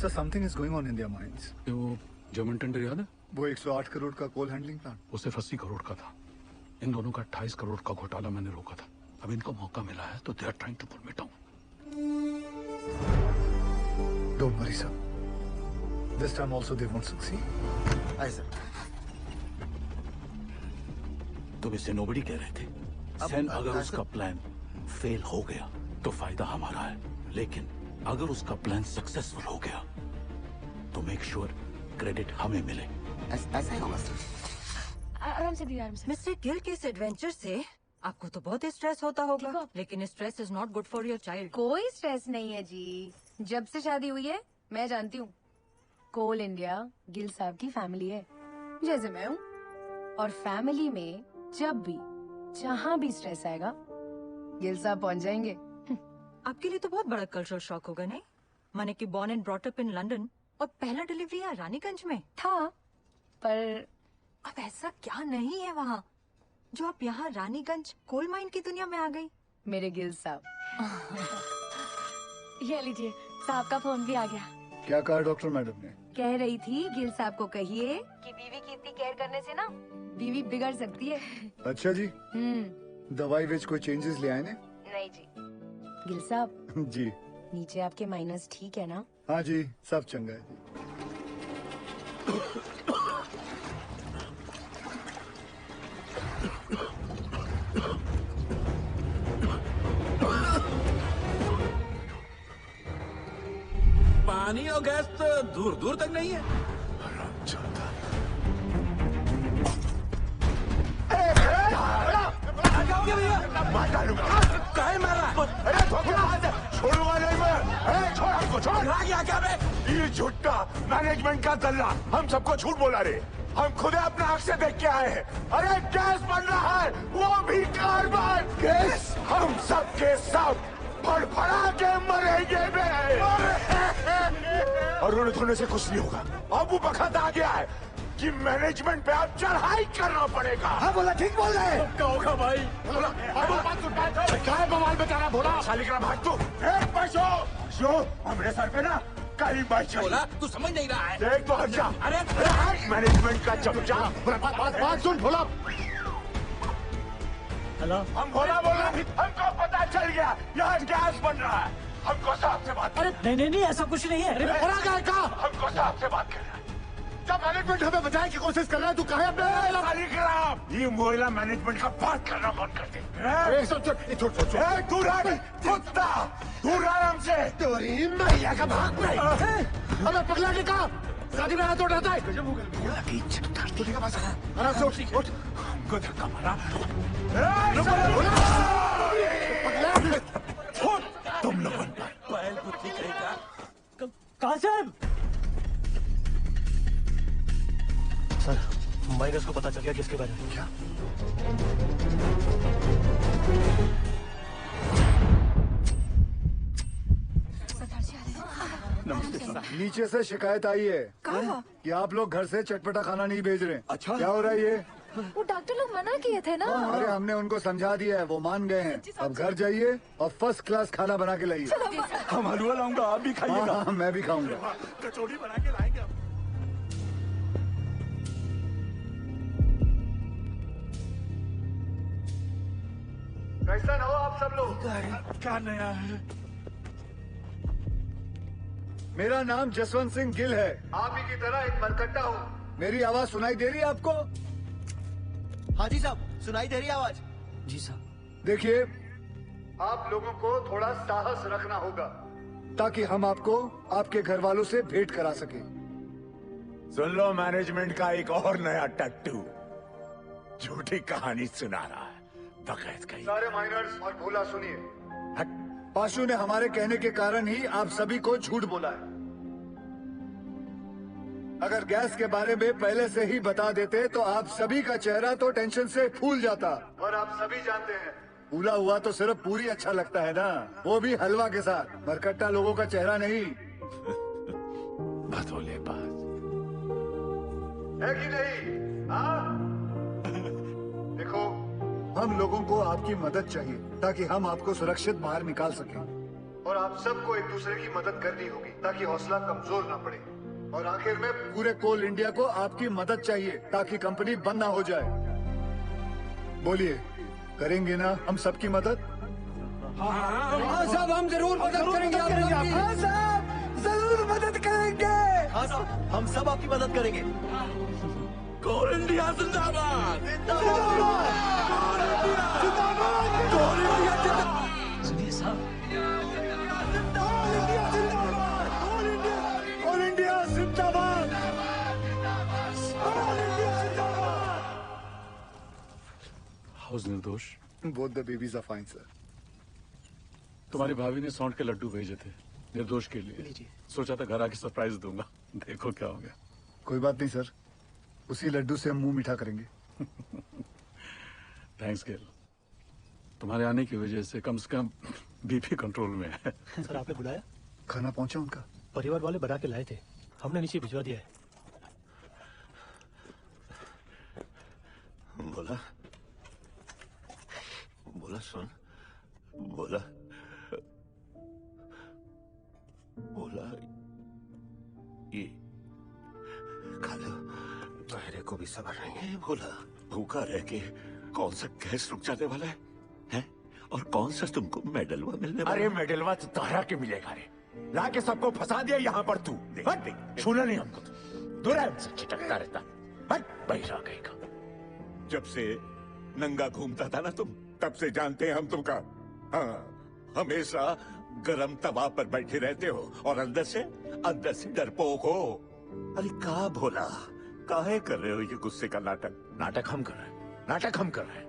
Sir something is going on in their minds. वो German tender याद है? वो 108 करोड़ का कोल हैंडलिंग प्लान, वो सिर्फ 80 करोड़ का था। इन दोनों का 28 करोड़ का घोटाला मैंने रोका था। अब इनको मौका मिला है तो they are trying to pull me down. Don't worry sir, this time also they won't succeed. I sir. तुम इससे नोबडी कह रहे थे। सैन, अगर उसका प्लान फेल हो गया तो फायदा हमारा है, लेकिन अगर उसका प्लान सक्सेसफुल हो गया तो मेक श्योर क्रेडिट हमें मिले। ऐसा ही होगा सर। आराम से आराम से। मिस्टर गिल के इस एडवेंचर से आपको तो बहुत स्ट्रेस होता होगा, लेकिन stress is not good for your child. कोई स्ट्रेस नहीं है जी, जब से शादी हुई है मैं जानती हूँ, कोल इंडिया गिल साहब की फैमिली है, जैसे मैं हूँ। और फैमिली में जब भी जहाँ भी स्ट्रेस आएगा गिल साहब पहुँच जाएंगे। आपके लिए तो बहुत बड़ा कल्चरल शॉक होगा, नहीं? माने कि born and brought up in London और पहला डिलीवरी यहाँ रानीगंज में था, पर अब ऐसा क्या नहीं है वहाँ जो आप यहाँ रानीगंज कोल माइन की दुनिया में आ गई? मेरे गिल साहब। ये लीजिए, साहब का फोन भी आ गया। क्या कहा डॉक्टर मैडम ने? कह रही थी गिल साहब को कहिए कि बीवी की इतनी केयर करने से ना बीवी बिगड़ सकती है। अच्छा जी, दवाई विच कोई चेंजेस ले आए ने? नहीं जी। गिल साहब जी, नीचे आपके माइनस ठीक है ना? हाँ जी, सब चंगा है जी। पानी और गैस तो दूर दूर तक नहीं है। काहे मारा? अरे छोड़ूंगा नहीं मैं। अरे छोड़ हमको, छोड़। क्या बे? ये झूठा मैनेजमेंट का दल्ला हम सबको झूठ बोला रे। हम खुद अपना आँख से देख के आए हैं। अरे गैस बन रहा है, वो भी कार्बन गैस। हम सब के सब फड़फड़ा के मरेंगे बे। और रोने धोने से कुछ नहीं होगा। अब वो वक्त आ गया है कि मैनेजमेंट पे अब चढ़ाई करना पड़ेगा। हाँ बोला, ठीक बोल रहे हैं। क्या होगा भाई? क्या है बवाल बेचारा बोला? शाली करा भाग तू। एक पैसो हमरे सर पे ना कहीं बैठ बोला, तू समझ नहीं रहा है। देख तो हट जा। अरे मैनेजमेंट का चमचा। बात सुन भोला। हेलो, हम भोला बोला, हमको पता चल गया यहाँ गैस बन रहा है। हमको साहब से बात। अरे नहीं ऐसा कुछ नहीं है। अरे भोला क्या कहा? हमको साहब से बात करना है। जब मैनेजमेंट हमें बचाने की कोशिश कर रहा है, तू कहे ये मोहल्ला मैनेजमेंट का बात करना बंद कर दे। दूर कुत्ता, दूर हमसे। तेरी मैया का भाग में। अबे पगला के कहा शादी में हाथ उठाता है। हमको धक्का मारा। तुम लोगों पर बैल बुद्धि कहेगा। कहाँ साहब? सर, माइनस को पता चल गया किसके बारे में। क्या? नीचे से शिकायत आई है कि आप लोग घर से चटपटा खाना नहीं भेज रहे। अच्छा, क्या हो रहा है ये? वो डॉक्टर लोग मना किए थे ना। अरे हमने उनको समझा दिया है, वो मान गए हैं। अब घर जाइए और फर्स्ट क्लास खाना बना के लाइए। हम हलवा लाऊंगा, आप भी खाइएगा। हाँ, मैं भी खाऊंगा। कचौड़ी बना के लाएंगे हम। कैसा हो आप सब लोग? क्या नया है? मेरा नाम जसवंत सिंह गिल है। आप ही की तरह एक मरकट्टा हूँ। मेरी आवाज सुनाई दे रही है आपको? हाँ जी साहब, सुनाई दे रही है आवाज। जी साहब। देखिए, आप लोगों को थोड़ा साहस रखना होगा ताकि हम आपको आपके घर वालों से भेंट करा सके। सुन लो, मैनेजमेंट का एक और नया टट्टू झूठी कहानी सुना रहा है। बकैत कहीं। सारे माइनर्स और भोला सुनिए। पाशु ने हमारे कहने के कारण ही आप सभी को झूठ बोला है। अगर गैस के बारे में पहले से ही बता देते तो आप सभी का चेहरा तो टेंशन से फूल जाता। और आप सभी जानते हैं, फूला हुआ तो सिर्फ पूरी अच्छा लगता है ना, वो भी हलवा के साथ। मरकट्टा लोगों का चेहरा नहीं। भदोले बात है कि नहीं? हाँ? देखो, हम लोगों को आपकी मदद चाहिए ताकि हम आपको सुरक्षित बाहर निकाल सकें। और आप सबको एक दूसरे की मदद करनी होगी ताकि हौसला कमजोर ना पड़े। और आखिर में पूरे कोल इंडिया को आपकी मदद चाहिए ताकि कंपनी बंद ना हो जाए। बोलिए, करेंगे ना हम सबकी मदद? हाँ साहब, हम जरूर मदद करेंगे। हाँ साहब, जरूर मदद करेंगे। हाँ साहब, हम सब आपकी मदद करेंगे। कोल इंडिया जिंदाबाद। सुनिए साहब, कोल इंडिया जिंदाबाद। How's Nirdosh. Both the babies are fine sir. तुम्हारी भाभी ने सौंठ के लड्डू भेजे थे निर्दोष के लिए। सोचा था घर आके सरप्राइज दूंगा, देखो क्या हो गया। कोई बात नहीं सर, उसी लड्डू से हम मुंह मीठा करेंगे। थैंक्स गेल, तुम्हारे आने की वजह से कम बीपी कंट्रोल में है। सर आपने बुलाया? खाना पहुंचा उनका? परिवार वाले बना के लाए थे, हमने नीचे भिजवा दिया है। बोला बोला सुन, बोला बोला ये खा लो। मेरे को भी सब्र नहीं है। बोला भूखा रह के कौन सा गैस रुक जाने वाला है, हैं? और कौन सा तुमको मेडलवा मिलने वाला? अरे मेडलवा तो तोहरा के मिलेगा रे। लाके सबको फंसा दिया यहाँ पर तू। छूना नहीं हमको, दूर है हमसे, चिटकता रहता। बहिरा कहेगा। जब से नंगा घूमता था ना तुम, तब से जानते हैं हम तुमका। हाँ, हमेशा गरम तवा पर बैठे रहते हो और अंदर से डरपोक हो। अरे का भोला, काहे कर रहे हो ये गुस्से का नाटक? नाटक हम कर रहे हैं, नाटक हम कर रहे हैं।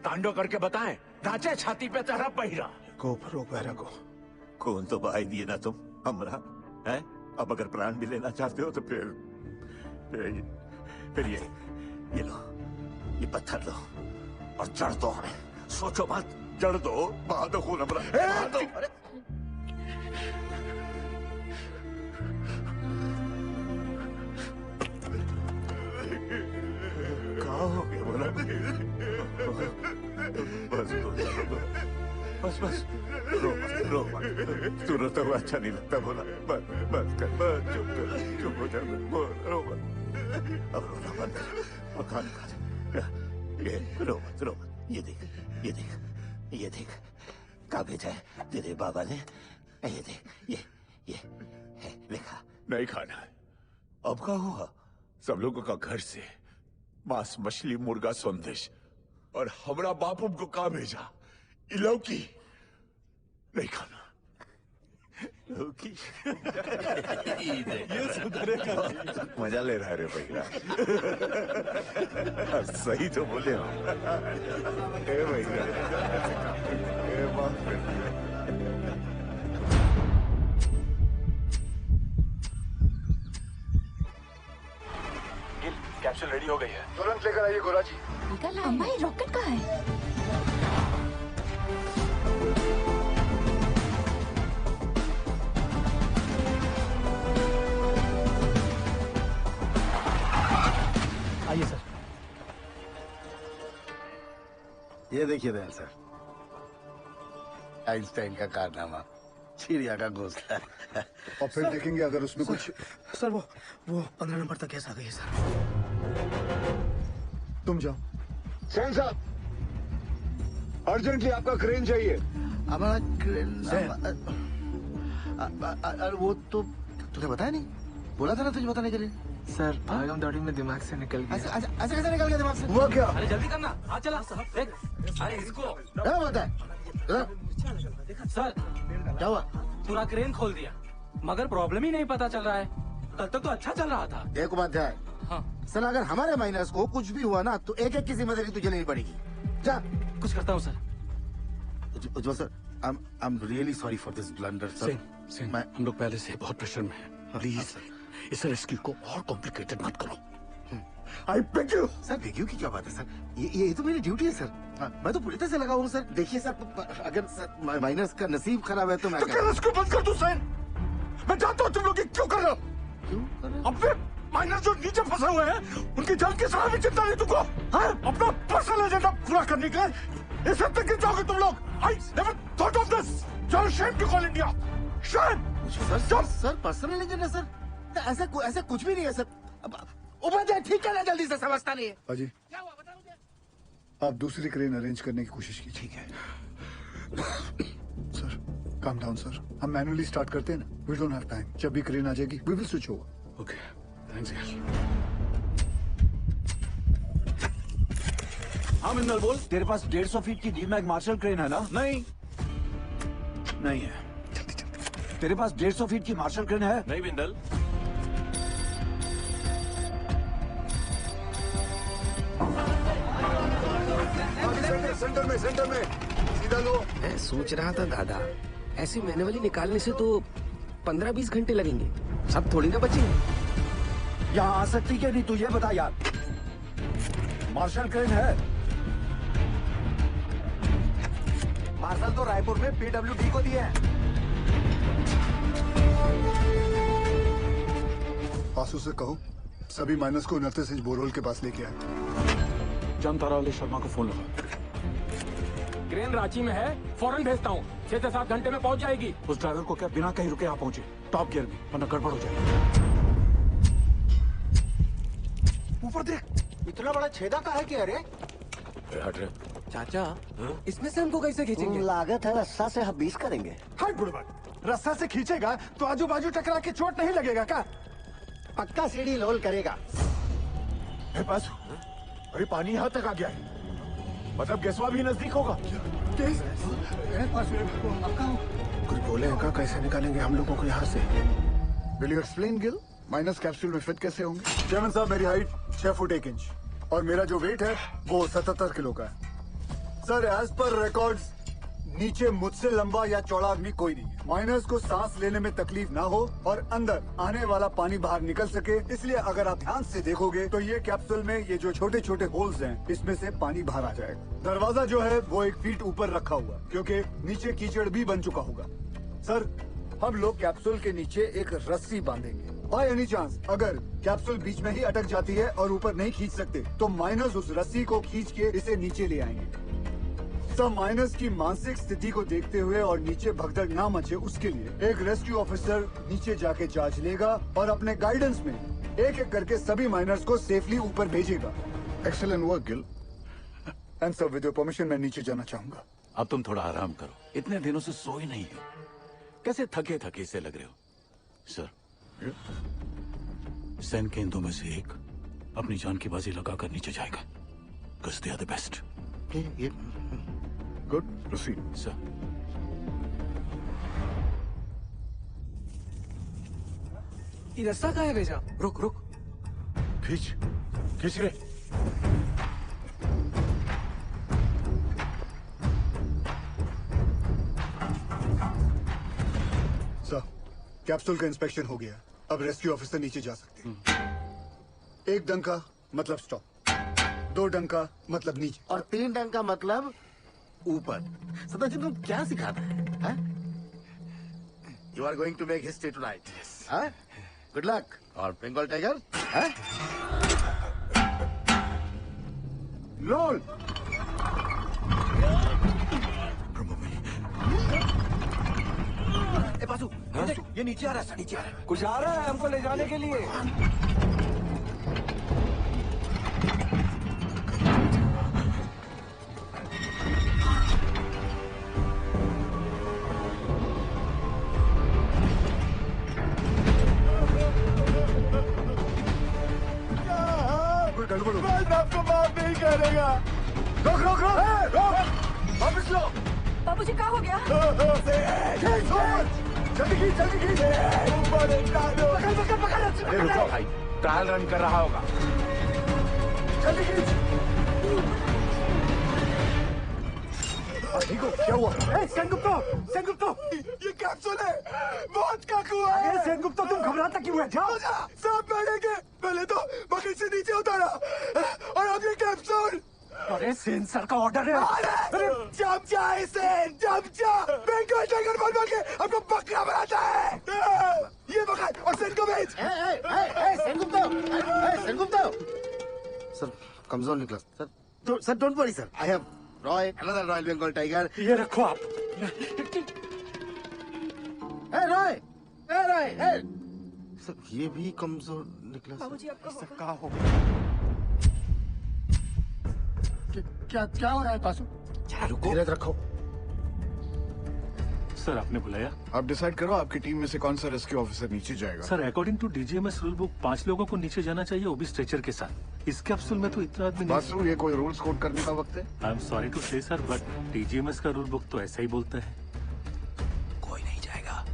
तांडव करके बताएं, नाचे छाती पे तेरा पहिरा। को भरो पैरा को कौन तो बहाई दिए ना तुम हमरा, है? अब अगर प्राण भी लेना चाहते हो तो फिर ये लो, ये पत्थर लो और जड़ दो हमें। सोचो मत, जड़ दो, बहा दो खून हमरा, बहा दो। क्या हो गया बोला? बस रो मत। तू रोता हुआ अच्छा नहीं लगता बोला। बस कर, बस चुप हो जा, रो मत। अब रोना बंद कर और खाना खा ले। ये रो मत। ये देख क्या भेजा है तेरे बाबा ने। ये देख, ये है लिखा। नहीं खाना है। अब क्या हुआ? सब लोगों का घर से मांस, मछली, मुर्गा, संदेश, और हमरा बापू को कहा भेजा? इलौकी नहीं खाना। ये सुधरेगा। मजा ले रहा है रे भैया। सही तो बोले हो। ए भैया, ए बाप रे। कैप्सूल रेडी हो गई है। तुरंत लेकर आइए गोरा जी। अम्मा ये रॉकेट कहाँ है? आइए सर। ये देखिए दयाल सर, आइंस्टाइन का कारनामा, चिड़िया का घोंसला। और फिर देखेंगे अगर उसमें कुछ। सर वो 15 नंबर तक केस आ गई है सर। तुम जाओ। सैन साहब, अर्जेंटली आपका क्रेन चाहिए। हमारा क्रेन। अरे वो तो तुझे बताया नहीं, बोला था ना तुझे बताने के लिए। सर भागम दौड़ी में दिमाग से निकल गया। ऐसे कैसे निकल गया दिमाग से? हुआ क्या? अरे जल्दी करना, हाँ चला। देख, अरे इसको क्या बात है? सर क्या हुआ? पूरा क्रेन खोल दिया, मगर प्रॉब्लम ही नहीं पता चल रहा है। कल तक तो अच्छा चल रहा था। एक बात है, हाँ सर अगर हमारे माइनस को कुछ भी हुआ ना तो एक की जिम्मेदारी तुझे लेनी पड़ेगी। जा। कुछ करता हूँ sir. Ujjwal sir, I am really sorry for this blunder sir. हम लोग पहले से बहुत प्रेशर में हैं। प्लीज इस रेस्क्यू को और कॉम्प्लिकेटेड मत करो। I beg you. Sir beg you की क्या बात है सर? ये तो मेरी ड्यूटी है सर। मैं तो पूरी तरह से लगा हूँ सर। देखिए सर, अगर सर माइनस का नसीब खराब है तो मैं रेस्क्यू बंद कर दूं सैन? मैं जानता हूँ तुम लोग ये क्यों कर रहे हो। अब फिर माइनर जो नीचे फंसे हुए हैं उनकी जान की सलाह भी चिंता नहीं तुमको? हाँ? अपना पर्सनल एजेंडा पूरा करने के लिए इस हद तक गिर जाओगे तुम लोग। I never thought of this. चलो shame to call India. Shame. Sir personal agenda sir, ऐसा कुछ भी नहीं है सर। उपाध्याय ठीक करना जल्दी से, समझता नहीं है। अजी आप दूसरी क्रेन अरेंज करने की कोशिश कीजिए। ठीक है सर। काम डाउन सर, हम मैन्युअली स्टार्ट करते हैं ना। We don't have time. जब भी क्रेन आ जाएगी we will switch over. Okay thanks यार। हाँ मिंदल बोल। तेरे पास 150 फीट की डीमैग मार्शल क्रेन है ना? नहीं है। तेरे पास 150 फीट की मार्शल क्रेन है? नहीं बिंदल। सेंटर में सीधा लो। मैं सोच रहा था दादा, ऐसे मैनुअली निकालने से तो 15-20 घंटे लगेंगे, सब थोड़ी ना बचेंगे। यहाँ आ सकती क्या नहीं तू ये बता यार। मार्शल क्रेन है? मार्शल तो रायपुर में PWD को दिए हैं। आसू से कहो सभी माइनस को 29 इंच बोरहोल के पास लेके आए। जनतारा वाले शर्मा को फोन लगा। क्रेन रांची में है, फौरन भेजता हूँ। 6 से 7 घंटे में पहुँच जाएगी। उस ड्राइवर को क्या बिना कहीं रुके यहाँ पहुंचे, टॉप गियर में, वरना गड़बड़ हो जाएगी। ऊपर देख, इतना बड़ा छेदा का है क्या रे? हट रहे। चाचा इसमें से हमको कैसे खींचेंगे? लागत है रस्सा से हम 20 करेंगे। हाय बुढ़वा, रस्सा से खींचेगा तो आजू बाजू टकरा के चोट नहीं लगेगा क्या? पक्का सीढ़ी लोल करेगा। बस अरे पानी यहाँ तक आ गया है, मतलब गैसवा भी नजदीक होगा। कुछ बोले का कैसे निकालेंगे हम लोगों को यहाँ से? Will you explain Gill? Minus capsule में फिट कैसे होंगे? चेयरमैन साहब, मेरी हाइट 6 फुट 1 इंच और मेरा जो वेट है वो 77 किलो का है। सर एज पर रिकॉर्ड्स नीचे मुझसे लंबा या चौड़ा आदमी कोई नहीं है। माइनस को सांस लेने में तकलीफ ना हो और अंदर आने वाला पानी बाहर निकल सके, इसलिए अगर आप ध्यान से देखोगे तो ये कैप्सूल में ये जो छोटे छोटे होल्स हैं इसमें से पानी बाहर आ जाएगा। दरवाजा जो है वो 1 फीट ऊपर रखा हुआ क्योंकि नीचे कीचड़ भी बन चुका होगा। सर हम लोग कैप्सूल के नीचे एक रस्सी बांधेंगे। बाय एनी चांस अगर कैप्सूल बीच में ही अटक जाती है और ऊपर नहीं खींच सकते तो माइनस उस रस्सी को खींच के इसे नीचे ले आएंगे। सब माइनस की मानसिक स्थिति को देखते हुए और नीचे भगदड़ ना मचे उसके लिए एक रेस्क्यू ऑफिसर नीचे जाके जांच लेगा और अपने गाइडेंस में एक एक करके सभी माइनर्स को सेफली ऊपर भेजेगा। Excellent work Gill. And sir with your permission मैं नीचे जाना चाहूंगा। अब तुम थोड़ा आराम करो, इतने दिनों से सोए नहीं हो, कैसे थके थके से लग रहे हो। सर सैन के इंदों में से एक अपनी जान की बाजी लगाकर नीचे जाएगा। Because they are the best. Good, proceed. Sir ये रास्ता कहाँ है भेजा? रुक रुक, खींच खींच रे। सर, कैप्सूल का इंस्पेक्शन हो गया। अब रेस्क्यू ऑफिसर नीचे जा सकते हैं। 1 डंका मतलब स्टॉप, 2 डंका मतलब नीचे, और 3 डंका मतलब ऊपर। सदाशिव तुम क्या सिखाते हैं? You are going to make history tonight. Good luck. और बंगाल टाइगर लोल। ए बासु, ये नीचे आ रहा है, नीचे आ रहा है। कुछ आ रहा है हमको ले जाने के लिए। आपको माफ नहीं करेगा। रोक रोक रोक रोक, वापस लो। बाबूजी क्या हो गया? जल्दी खींच जल्दी खींच। पकड़ पकड़ पकड़। अरे रुको भाई, ट्रायल रन कर रहा होगा। जल्दी खींच। ठीक हो, क्या हुआ? सेनगुप्तो, ये कैप्सूल है, मौत का कुआं है। सेनगुप्तो, तुम घबराता क्यों है? जाओ। सब लड़ेंगे। पहले तो बकेट से नीचे उतारा और अब ये कैप्सूल। अरे सेन सर का ऑर्डर है। अरे चमचा है सेन, चमचा। बंगाल टाइगर बोल बोल के हमको बकरा बनाता है। ये बकरा और सेन को भेज। सेनगुप्तो। सर कमजोर निकला sir. Sir don't worry sir, I have Roy, another royal Bengal tiger. ये रखो आप। रॉय, सर ये भी कमजोर निकला। बाबूजी आपको क्या हो क्या हो रहा है पासू? धीरे रखो। सर आपने बुलाया? आप डिसाइड करो आपकी टीम में से कौन सा रेस्क्यू ऑफिसर नीचे जाएगा। Sir according to DGMS rule book 5 लोगों को नीचे जाना चाहिए, वो भी स्ट्रेचर के साथ। इस कैप्सूल में तो इतना आदमी नहीं। बासु, ये कोई रूल्स कोड करने का वक्त है? आई एम सॉरी टू से सर, बट डीजीएमएस का रूल बुक तो ऐसा ही बोलता है। कोई नहीं जाएगा।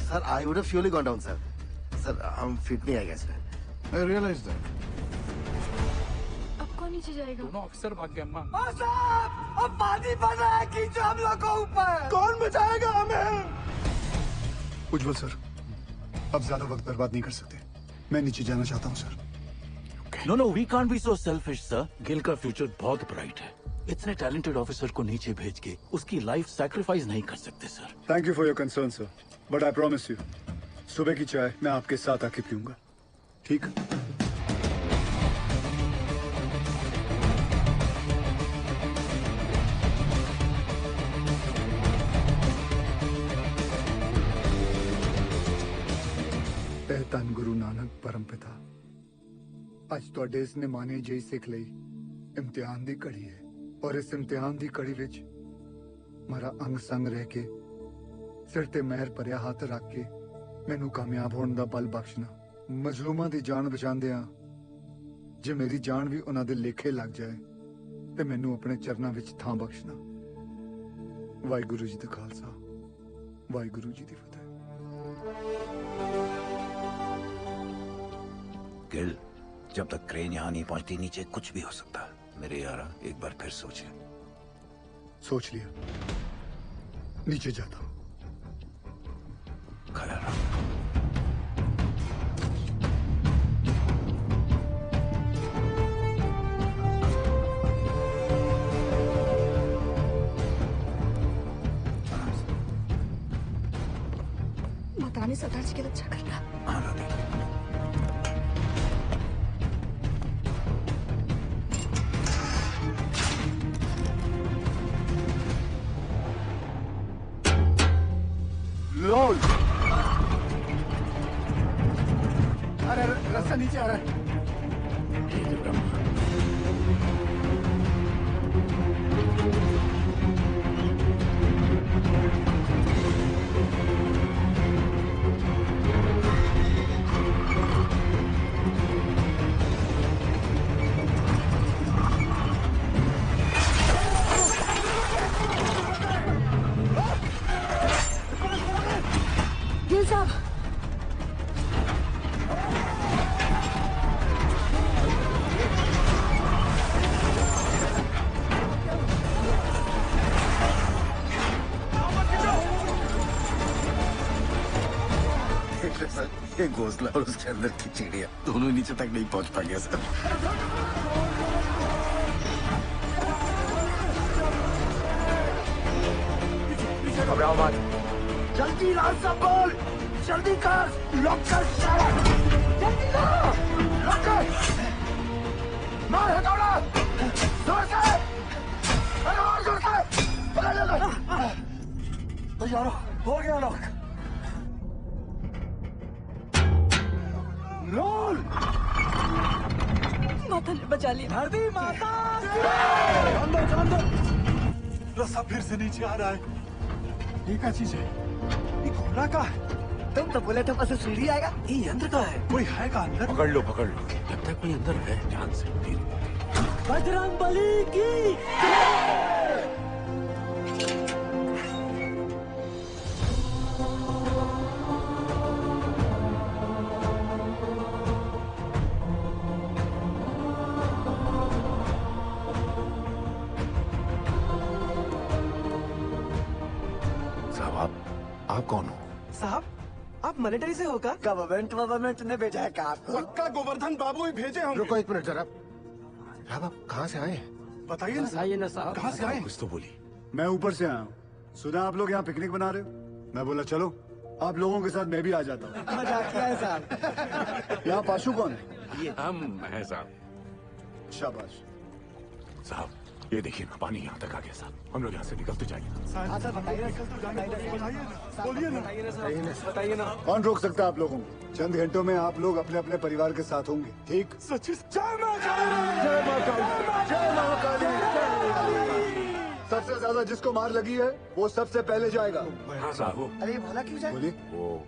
Sir I would have surely gone down sir. Sir हम फिट नहीं आएगा इसमें। I realize that. अब कौन नीचे जाएगा? दोनों अफसर भाग गए अम्मा। अब पानी बन रहा है, खींचो हम लोग को ऊपर। कौन बचाएगा हमें? उज्जवल सर, अब ज्यादा वक्त बर्बाद नहीं कर सकते। मैं नीचे जाना चाहता हूँ sir. No we can't be so selfish sir. Gill का फ्यूचर बहुत ब्राइट है। इतने टैलेंटेड ऑफिसर को नीचे भेज के उसकी लाइफ सैक्रिफाइस नहीं कर सकते sir. Thank you for your concern sir, but I promise you, सुबह की चाय मैं आपके साथ आके पीऊंगा, ठीक? धन गुरु नानक परम पिता, ਅੱਜ ਤੁਹਾਡੇ ਇਸ ਨਿਮਾਣੇ ਜਿਹੀ ਸਿੱਖ ਲਈ ਇਮਤਿਹਾਨ ਦੀ ਘੜੀ ਹੈ, ਔਰ ਇਸ ਇਮਤਿਹਾਨ ਦੀ ਘੜੀ ਵਿੱਚ ਮਾਰਾ ਅੰਗ ਸੰਗ ਰਹਿ ਕੇ ਸਿਰ ਤੇ ਮਹਿਰ ਭਰਿਆ ਹੱਥ ਰੱਖ ਕੇ ਮੈਨੂੰ ਕਾਮਯਾਬ ਹੋਣ ਦਾ ਬਲ ਬਖਸ਼ਣਾ। ਮਜ਼ਲੂਮਾਂ ਦੀ ਜਾਨ ਬਚਾਉਂਦਿਆਂ ਜੇ ਮੇਰੀ ਜਾਨ ਵੀ ਉਹਨਾਂ ਦੇ ਲੇਖੇ ਲੱਗ ਜਾਏ ਤੇ ਮੈਨੂੰ ਆਪਣੇ ਚਰਨਾਂ ਵਿੱਚ ਥਾਂ ਬਖਸ਼ਣਾ। ਵਾਹਿਗੁਰੂ ਜੀ ਦਾ ਖਾਲਸਾ, ਵਾਹਿਗੁਰੂ ਜੀ ਦੀ ਫਤਿਹ। गिल, जब तक क्रेन यहाँ नहीं पहुंचती नीचे कुछ भी हो सकता है। मेरे यारा एक बार फिर सोचे। सोच लिया, नीचे जाता हूँ। खड़ा रहा। बताने सरदार जी की रक्षा करना। लोल, अरे रास्ता नीचे आ रहा है। ये घोंसला और उसके अंदर की चिड़िया दोनों नीचे तक नहीं पहुंच पाएंगे सर। घबराओ मत। जल्दी रास्ता बोल, जल्दी कर, लॉक कर साला, जल्दी करो, लॉक कर, मार हथौड़ा, जोर से, अरे और जोर से, पकड़ ले, तो यारो, हो गया लॉक, रोल, माता ने बचा लिया। धरती माता, जान दो, रस्सा फिर से नीचे आ रहा है। ये क्या चीज है? ये घोड़ा का है। तुम तो बोले थे बस सीढ़ी आएगा। ये यंत्र का है। कोई है का अंदर? पकड़ लो। लगता है कोई अंदर है। ध्यान से। बजरंग बली की आप कौन हो? साहब आप मिलिट्री से होगा? गवर्नमेंट ने भेजा है का आपको? पक्का गोवर्धन बाबू ही भेजे हम। रुको एक मिनट जरा। साहब आप कहाँ से आए? बताइए ना साहब। कहाँ से आए? कुछ तो बोली। मैं ऊपर से आया हूँ। सुना आप लोग यहाँ पिकनिक बना रहे हो? मैं बोला चलो आप लोगों के साथ मैं भी आ जाता हूँ। मजाक किया है साहब। यहाँ पाशु कौन है? हम हैं साहब। शाबाश। साहब ये देखिए ना, पानी यहाँ तक आ गया साहब। हम लोग यहाँ से निकलते जाएंगे। बताइए ना। कौन रोक सकता है आप लोगों को? चंद घंटों में आप लोग अपने अपने परिवार के साथ होंगे। ठीक? सच्ची जय मां काली। सबसे ज्यादा जिसको मार लगी है वो सबसे पहले जाएगा। हाँ साहब। अरे भला क्यों जाए? बोलिए। वो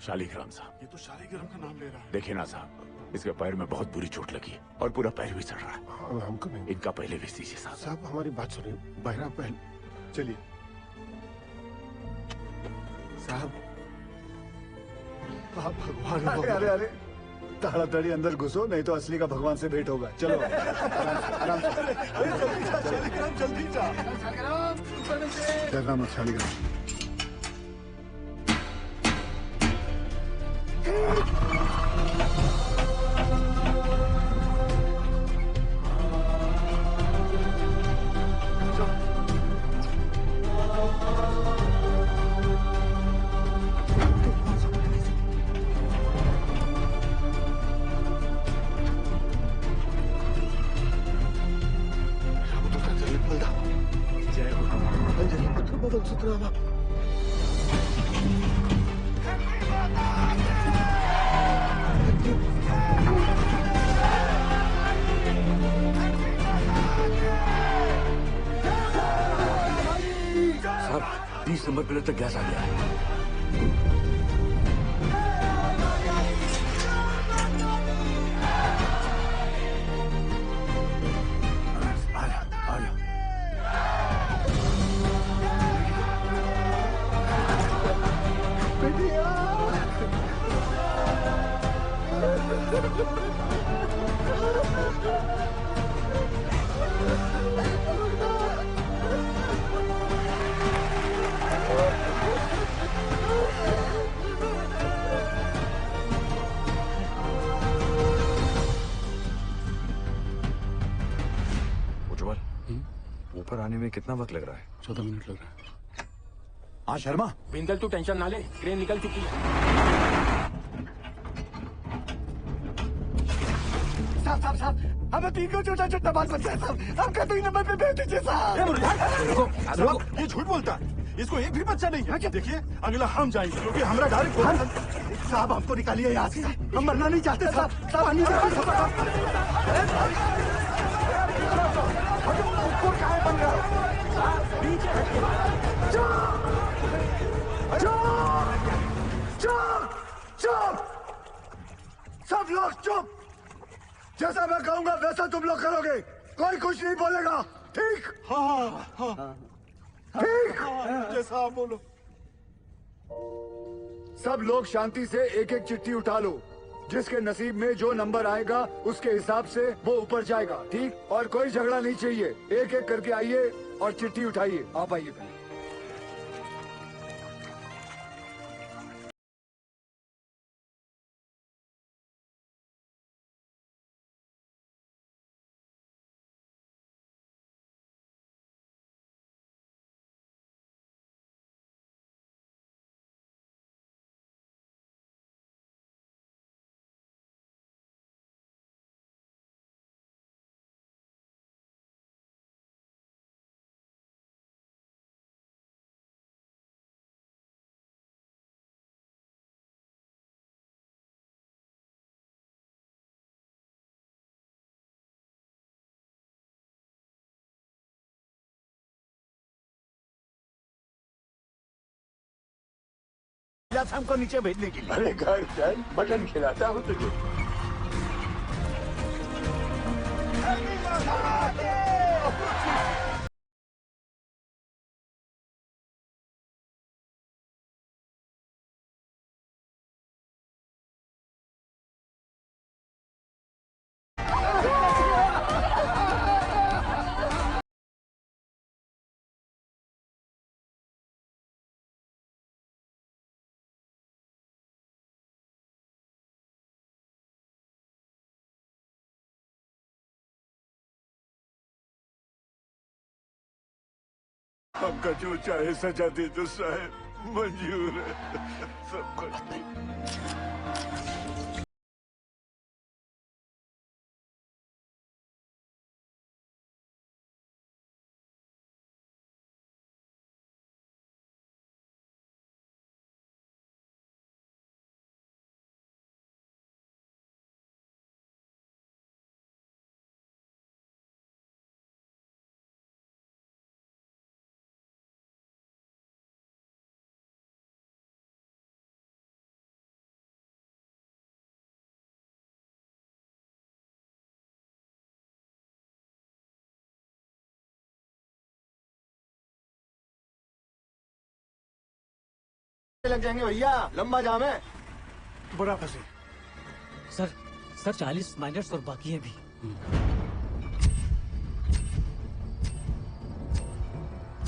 शालिग्राम साहब। ये तो शालिग्राम का नाम ले रहा है। देखिए ना साहब, इसके पैर में बहुत बुरी चोट लगी है और पूरा पैर भी चढ़ रहा है। हम कभी इनका पहले भी दीजिए साहब। साहब हमारी बात सुनिए। बहरा पहले चलिए साहब। आप भगवान हो। अरे ताड़ाताड़ी अंदर घुसो, नहीं तो असली का भगवान से भेंट होगा। चलो आराम से। जल्दी जा। डरना मत शालिग्राम। साहब 20 नंबर प्लेट तक गैस आ गया है। उज्जवल, ऊपर आने में कितना वक्त लग रहा है? 14 मिनट लग रहा है। हाँ शर्मा। बिंदल तू टेंशन ना ले, क्रेन निकल चुकी है। साहब हमें 3 को छोटा बात बचा है साहब। हमका 3 नंबर पे भेज दीजिए साहब। रुको, ये झूठ बोलता है। इसको एक भी बच्चा नहीं है। देखिए अगला हम जाएंगे क्योंकि हमारा डायरेक्ट साहब हमको निकालिए यहाँ से। हम मरना नहीं चाहते साहब। पानी में चुप! सब लोग चुप! जैसा मैं कहूंगा वैसा तुम लोग करोगे। कोई कुछ नहीं बोलेगा। ठीक? हाँ। ठीक? जैसा आप बोलो। सब लोग शांति से एक एक चिट्ठी उठा लो। जिसके नसीब में जो नंबर आएगा उसके हिसाब से वो ऊपर जाएगा। ठीक? और कोई झगड़ा नहीं चाहिए। एक एक करके आइए और चिट्ठी उठाइए। आप आइए पहले। हमको नीचे भेजने के लिए। अरे घर चल, मटन खिलाता हूँ तुझे। आपका जो चाहे सजा दे दो साहब, मंजूर है सब कुछ। लग जाएंगे भैया, लंबा जाम है। बुरा फंसे। सर 40 माइनर्स और बाकी हैं भी।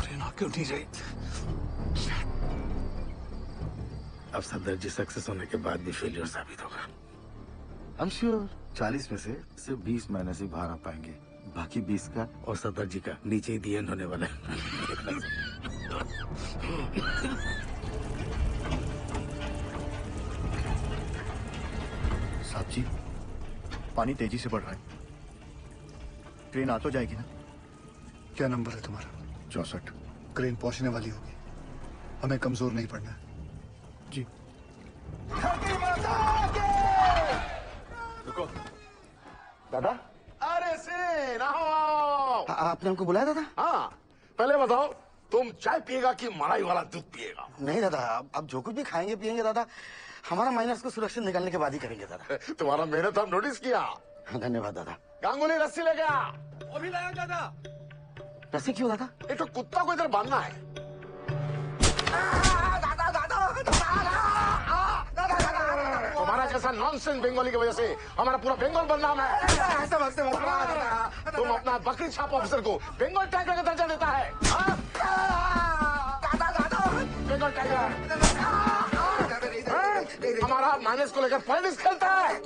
ट्रेन आ क्यों नहीं रही? अब सदर जी सक्सेस होने के बाद भी फेलियर साबित होगा। I'm sure 40 में से सिर्फ 20 महीने से बाहर आ पाएंगे, बाकी 20 का और सदर जी का नीचे ही दी एंड होने वाला है। साहब जी, पानी तेजी से बढ़ रहा है, ट्रेन आ तो जाएगी ना? क्या नंबर है तुम्हारा? 64। क्रेन पहुंचने वाली होगी, हमें कमजोर नहीं पड़ना है। जी। रुको दादा। अरे से ना आपने हमको बुलाया दादा? हाँ, पहले बताओ तुम चाय पिएगा कि मलाई वाला दूध पिएगा? नहीं दादा, अब जो कुछ भी खाएंगे पिएंगे दादा, हमारा माइनस को सुरक्षित निकालने के बाद ही करेंगे दादा। तुम्हारा मेहनत हम नोटिस किया। धन्यवाद दादा। गांगुली रस्सी ले गया। अभी लाया दादा। रस्सी क्यों दादा? एक तो कुत्ता को इधर बांधना है। तुम्हारा जैसा नॉनसेंस बंगाली की वजह से हमारा पूरा बंगाल बदनाम है। तुम अपना बकरी छाप ऑफिसर को बंगाल टाइगर का दर्जा देता है। बंगाल टाइगर हमारा माइनस को लेकर पॉलिटिक्स खेलता है।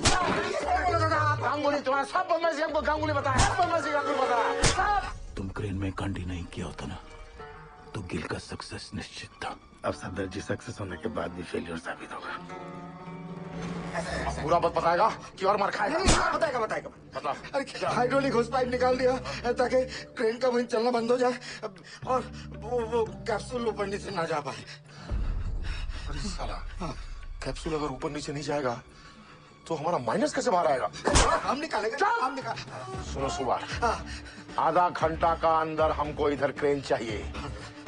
गांगुली तुम्हारा सब बदमाशी हमको गांगुली बताया, सब बदमाशी गांगुली बताया। तुम क्रेन में कांडी नहीं किया होता ना तो गिल का सक्सेस निश्चित था। अब सदर जी सक्सेस होने के बाद भी फेलियर साबित होगा। पूरा बात बताएगा कि और मार खाएगा? बताएगा। बता। अरे हाइड्रोलिक होस पाइप निकाल दिया ताकि ट्रेन का वहीं चलना बंद हो जाए और वो कैप्सूल ऊपर नीचे ना जा पाए। अरे साला, कैप्सूल अगर ऊपर नीचे नहीं जाएगा तो हमारा माइनस कैसे बाहर आएगा? हम निकालेंगे। सुनो सुबह, आधा घंटा का अंदर हमको इधर क्रेन चाहिए,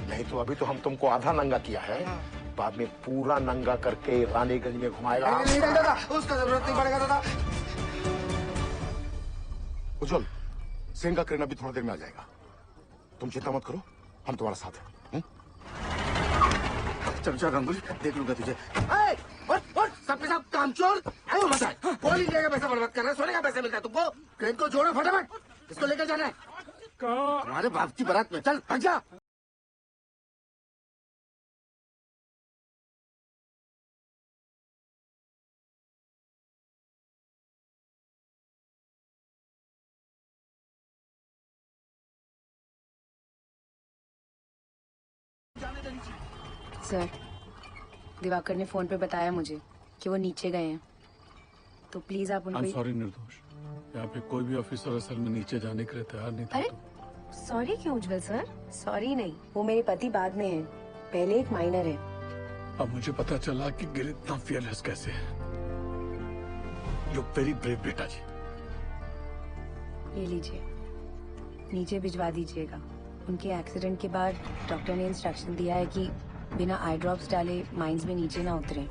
नहीं तो अभी तो हम तुमको आधा नंगा किया है, बाद में पूरा नंगा करके रानीगंज में घुमाएगा। नहीं दादा, उसका जरूरत नहीं पड़ेगा दादा। उज्जवल, सेन का क्रेन अभी थोड़ा देर में आ जाएगा, तुम चिंता मत करो, हम तुम्हारा साथ हैं। चल गांगुली, देख लूंगा तुझे। सबके साथ कामचोर कोई इंडिया का पैसा बर्बाद कर रहा है, सोने का पैसा मिलता है तुमको। क्रेन को जोड़ो फटाफट, इसको लेकर जाना है तुम्हारे बाप की बारात में। चल भाग जा। सर, दिवाकर ने फोन पे बताया मुझे कि वो नीचे गए हैं, तो प्लीज आप उनको। सॉरी निर्दोष, यहाँ पे कोई भी ऑफिसर असल में नीचे जाने के लिए तैयार नहीं था। अरे सॉरी क्यों उज्जवल सर? सॉरी नहीं, वो मेरे पति बाद में है, पहले एक माइनर है। अब मुझे पता चला कि गिल इतना फियरलेस कैसे है। यू वेरी ब्रेव बेटा जी। ये लीजिए, नीचे भिजवा दीजिएगा। उनके एक्सीडेंट के बाद डॉक्टर ने इंस्ट्रक्शन दिया है कि बिना आई ड्रॉप्स डाले माइंस में नीचे ना उतरे।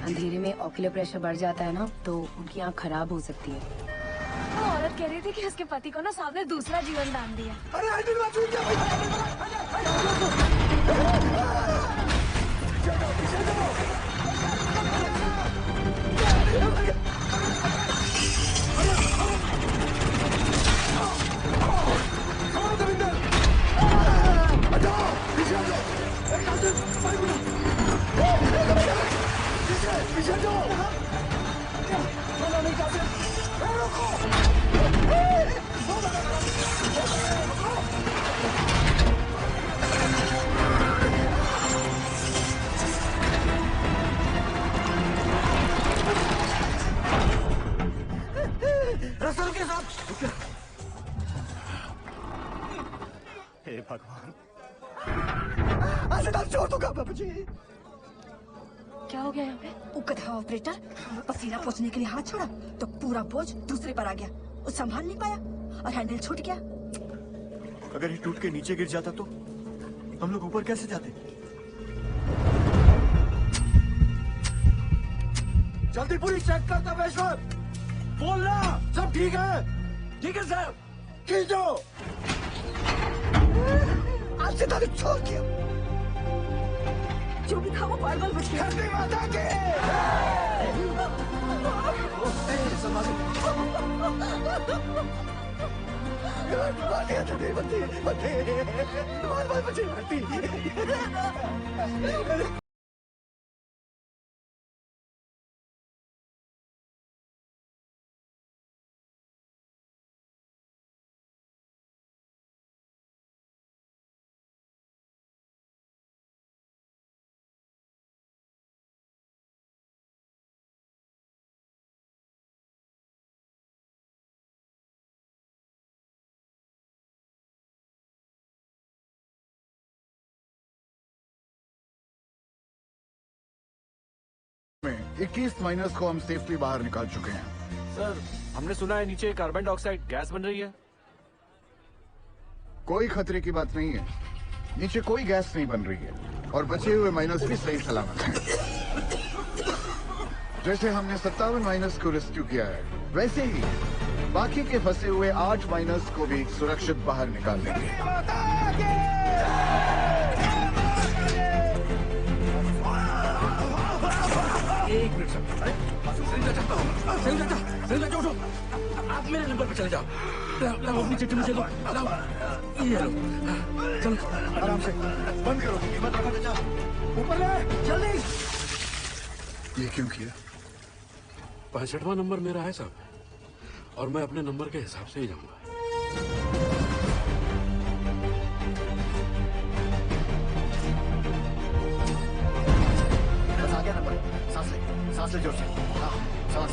अंधेरे में ऑक्यूलर प्रेशर बढ़ जाता है ना, तो उनकी आँख खराब हो सकती है। वो औरत कह रही थी कि उसके पति को ना सामने दूसरा जीवन दान दिया। अरे हे भगवान, छोड़ दूंगा बाबू जी। क्या हो गया यहाँ पे? उकथा ऑपरेटर पसीना पोंछने के लिए हाथ छोड़ा तो पूरा बोझ दूसरे पर आ गया। वो संभाल नहीं पाया और हैंडल छूट गया। अगर ये टूट के नीचे गिर जाता तो हम लोग ऊपर कैसे जाते? जल्दी पूरी चेक कर तपेश्वर। बोलना सब ठीक है? ठीक है सर। खींचो। आज से तारीख छोड़ दिया। जो भी था वो बार-बार बच गया। धरती माता की। में 21 माइनस को हम सेफली बाहर निकाल चुके हैं। सर, हमने सुना है नीचे कार्बन डाइऑक्साइड गैस बन रही है। कोई खतरे की बात नहीं है, नीचे कोई गैस नहीं बन रही है और बचे हुए माइनस भी सही सलामत हैं। जैसे हमने 57 माइनस को रेस्क्यू किया है, वैसे ही बाकी के फंसे हुए 8 माइनस को भी सुरक्षित बाहर निकाल देंगे। एक मिनट सर। सरिता उठो। आप मेरे नंबर पे चले जाओ। लाओ अपनी चिट्ठी मुझे दो। लाओ ये लो। चलो आराम से बंद करो। ऊपर ले जल्दी। ये क्यों किया? 65वां नंबर मेरा है साहब, और मैं अपने नंबर के हिसाब से ही जाऊंगा। सांस ले जोर से। हाँ, सांस।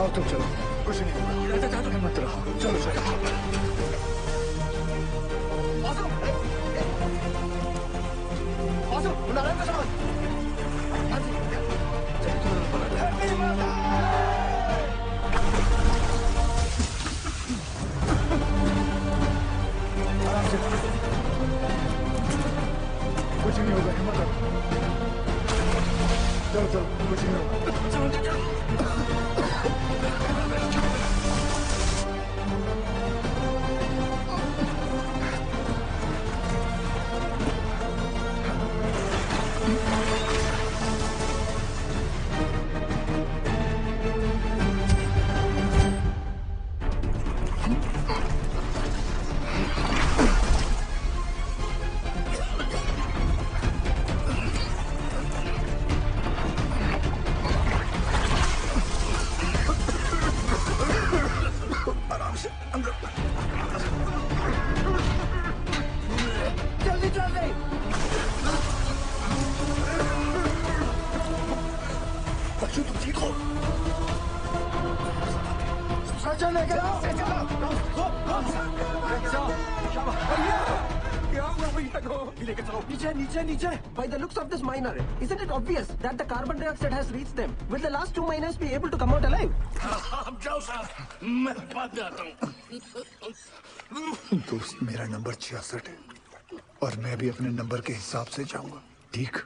आओ तुम चलो, कुछ नहीं होगा। मत रहो, चलो चलो। कुछ नहीं होगा, हिम्मत रखो। चलो चलो, कुछ नहीं होगा। By the looks of this miner, isn't it obvious that the carbon dioxide has reached them? Will the last 2 miners be able to come out alive? आप जाओ साहब, मैं बाद में आता हूँ। दोस्त, मेरा नंबर 66 है। और मैं भी अपने नंबर के हिसाब से जाऊंगा, ठीक?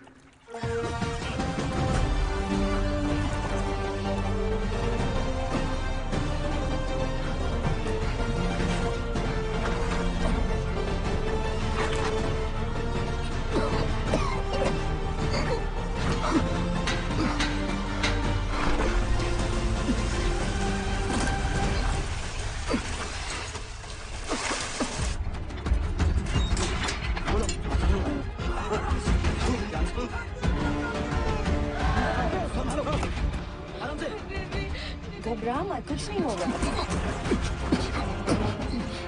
घबरा मत, कुछ नहीं होगा।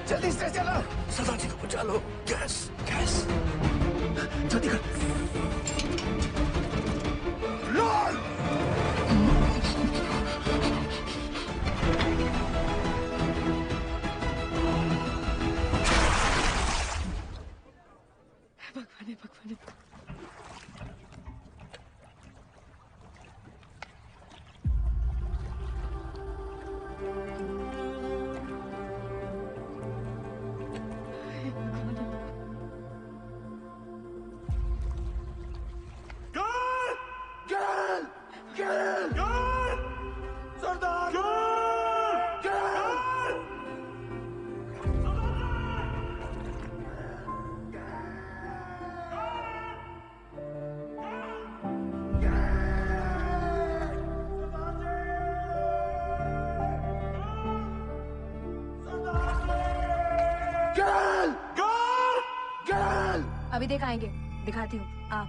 जल्दी से चलो, सरदार जी को बचा लो। गैस गैस जल्दी कर। भगवान भगवान। अभी दिखाएंगे, दिखाती हूँ। आ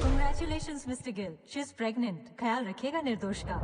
Congratulations, Mr. Gill. She's pregnant. ख्याल रखिएगा निर्दोष का।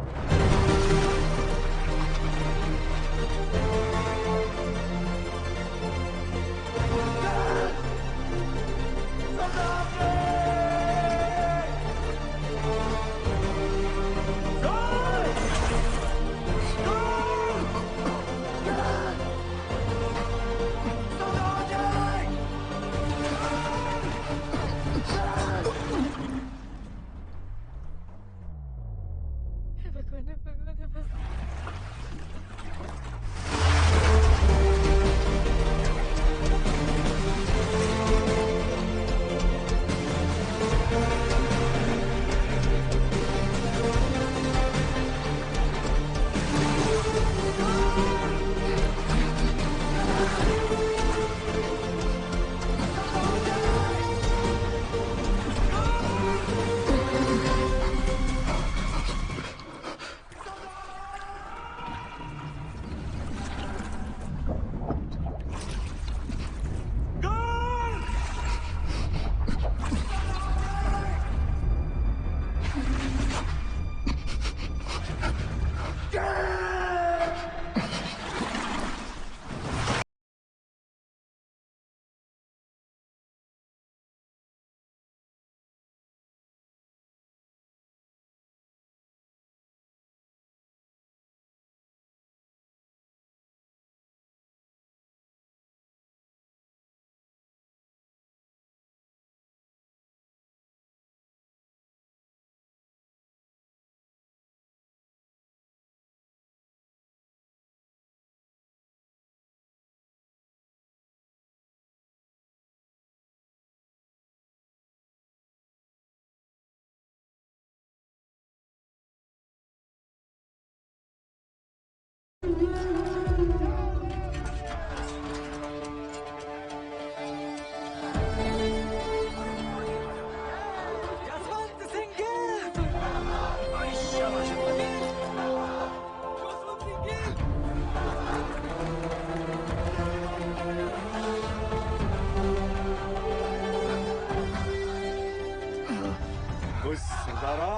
सरदारा,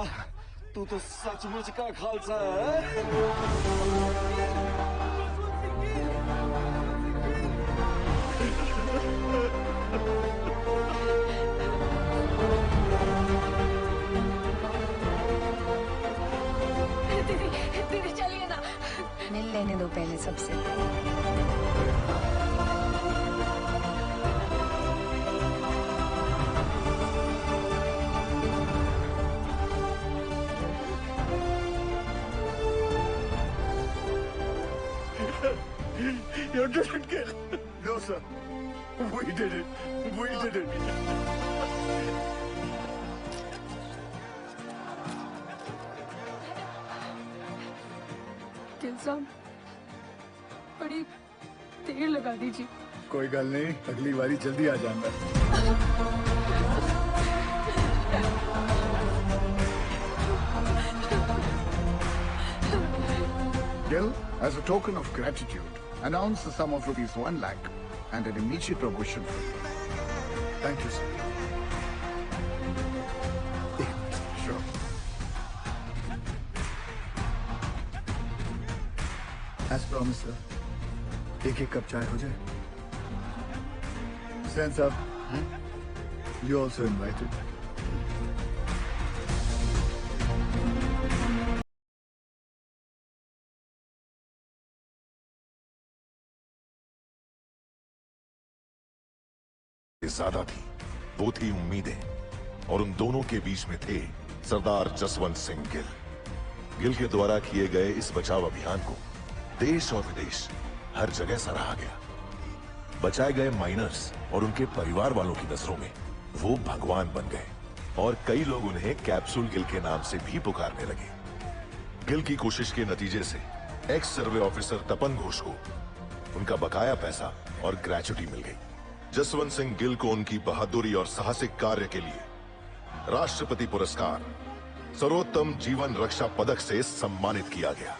तू तो सचमुच का खालसा है। सबसे। You didn't kill. No, sir. We did it. We did it. Gill साहब बड़ी देर लगा दीजिए। कोई गल नहीं, अगली बारी जल्दी आ जाऊंगा। Gil, as a token of gratitude, announce the sum of ₹1 lakh and an immediate promotion for you. Thank you, sir. Sure. As promised, sir. एक कप चाय हो जाए। Sense up. You also invited. ज्यादा थी, वो थी उम्मीदें, और उन दोनों के बीच में थे सरदार जसवंत सिंह गिल। गिल के द्वारा किए गए इस बचाव अभियान को देश और विदेश हर जगह सराहा गया। बचाए गए माइनर्स और उनके परिवार वालों की नजरों में वो भगवान बन गए और कई लोग उन्हें कैप्सूल गिल के नाम से भी पुकारने लगे। गिल की कोशिश के नतीजे से एक्स सर्वे ऑफिसर तपन घोष को उनका बकाया पैसा और ग्रेच्युटी मिल गई। जसवंत सिंह गिल को उनकी बहादुरी और साहसिक कार्य के लिए राष्ट्रपति पुरस्कार सर्वोत्तम जीवन रक्षा पदक से सम्मानित किया गया।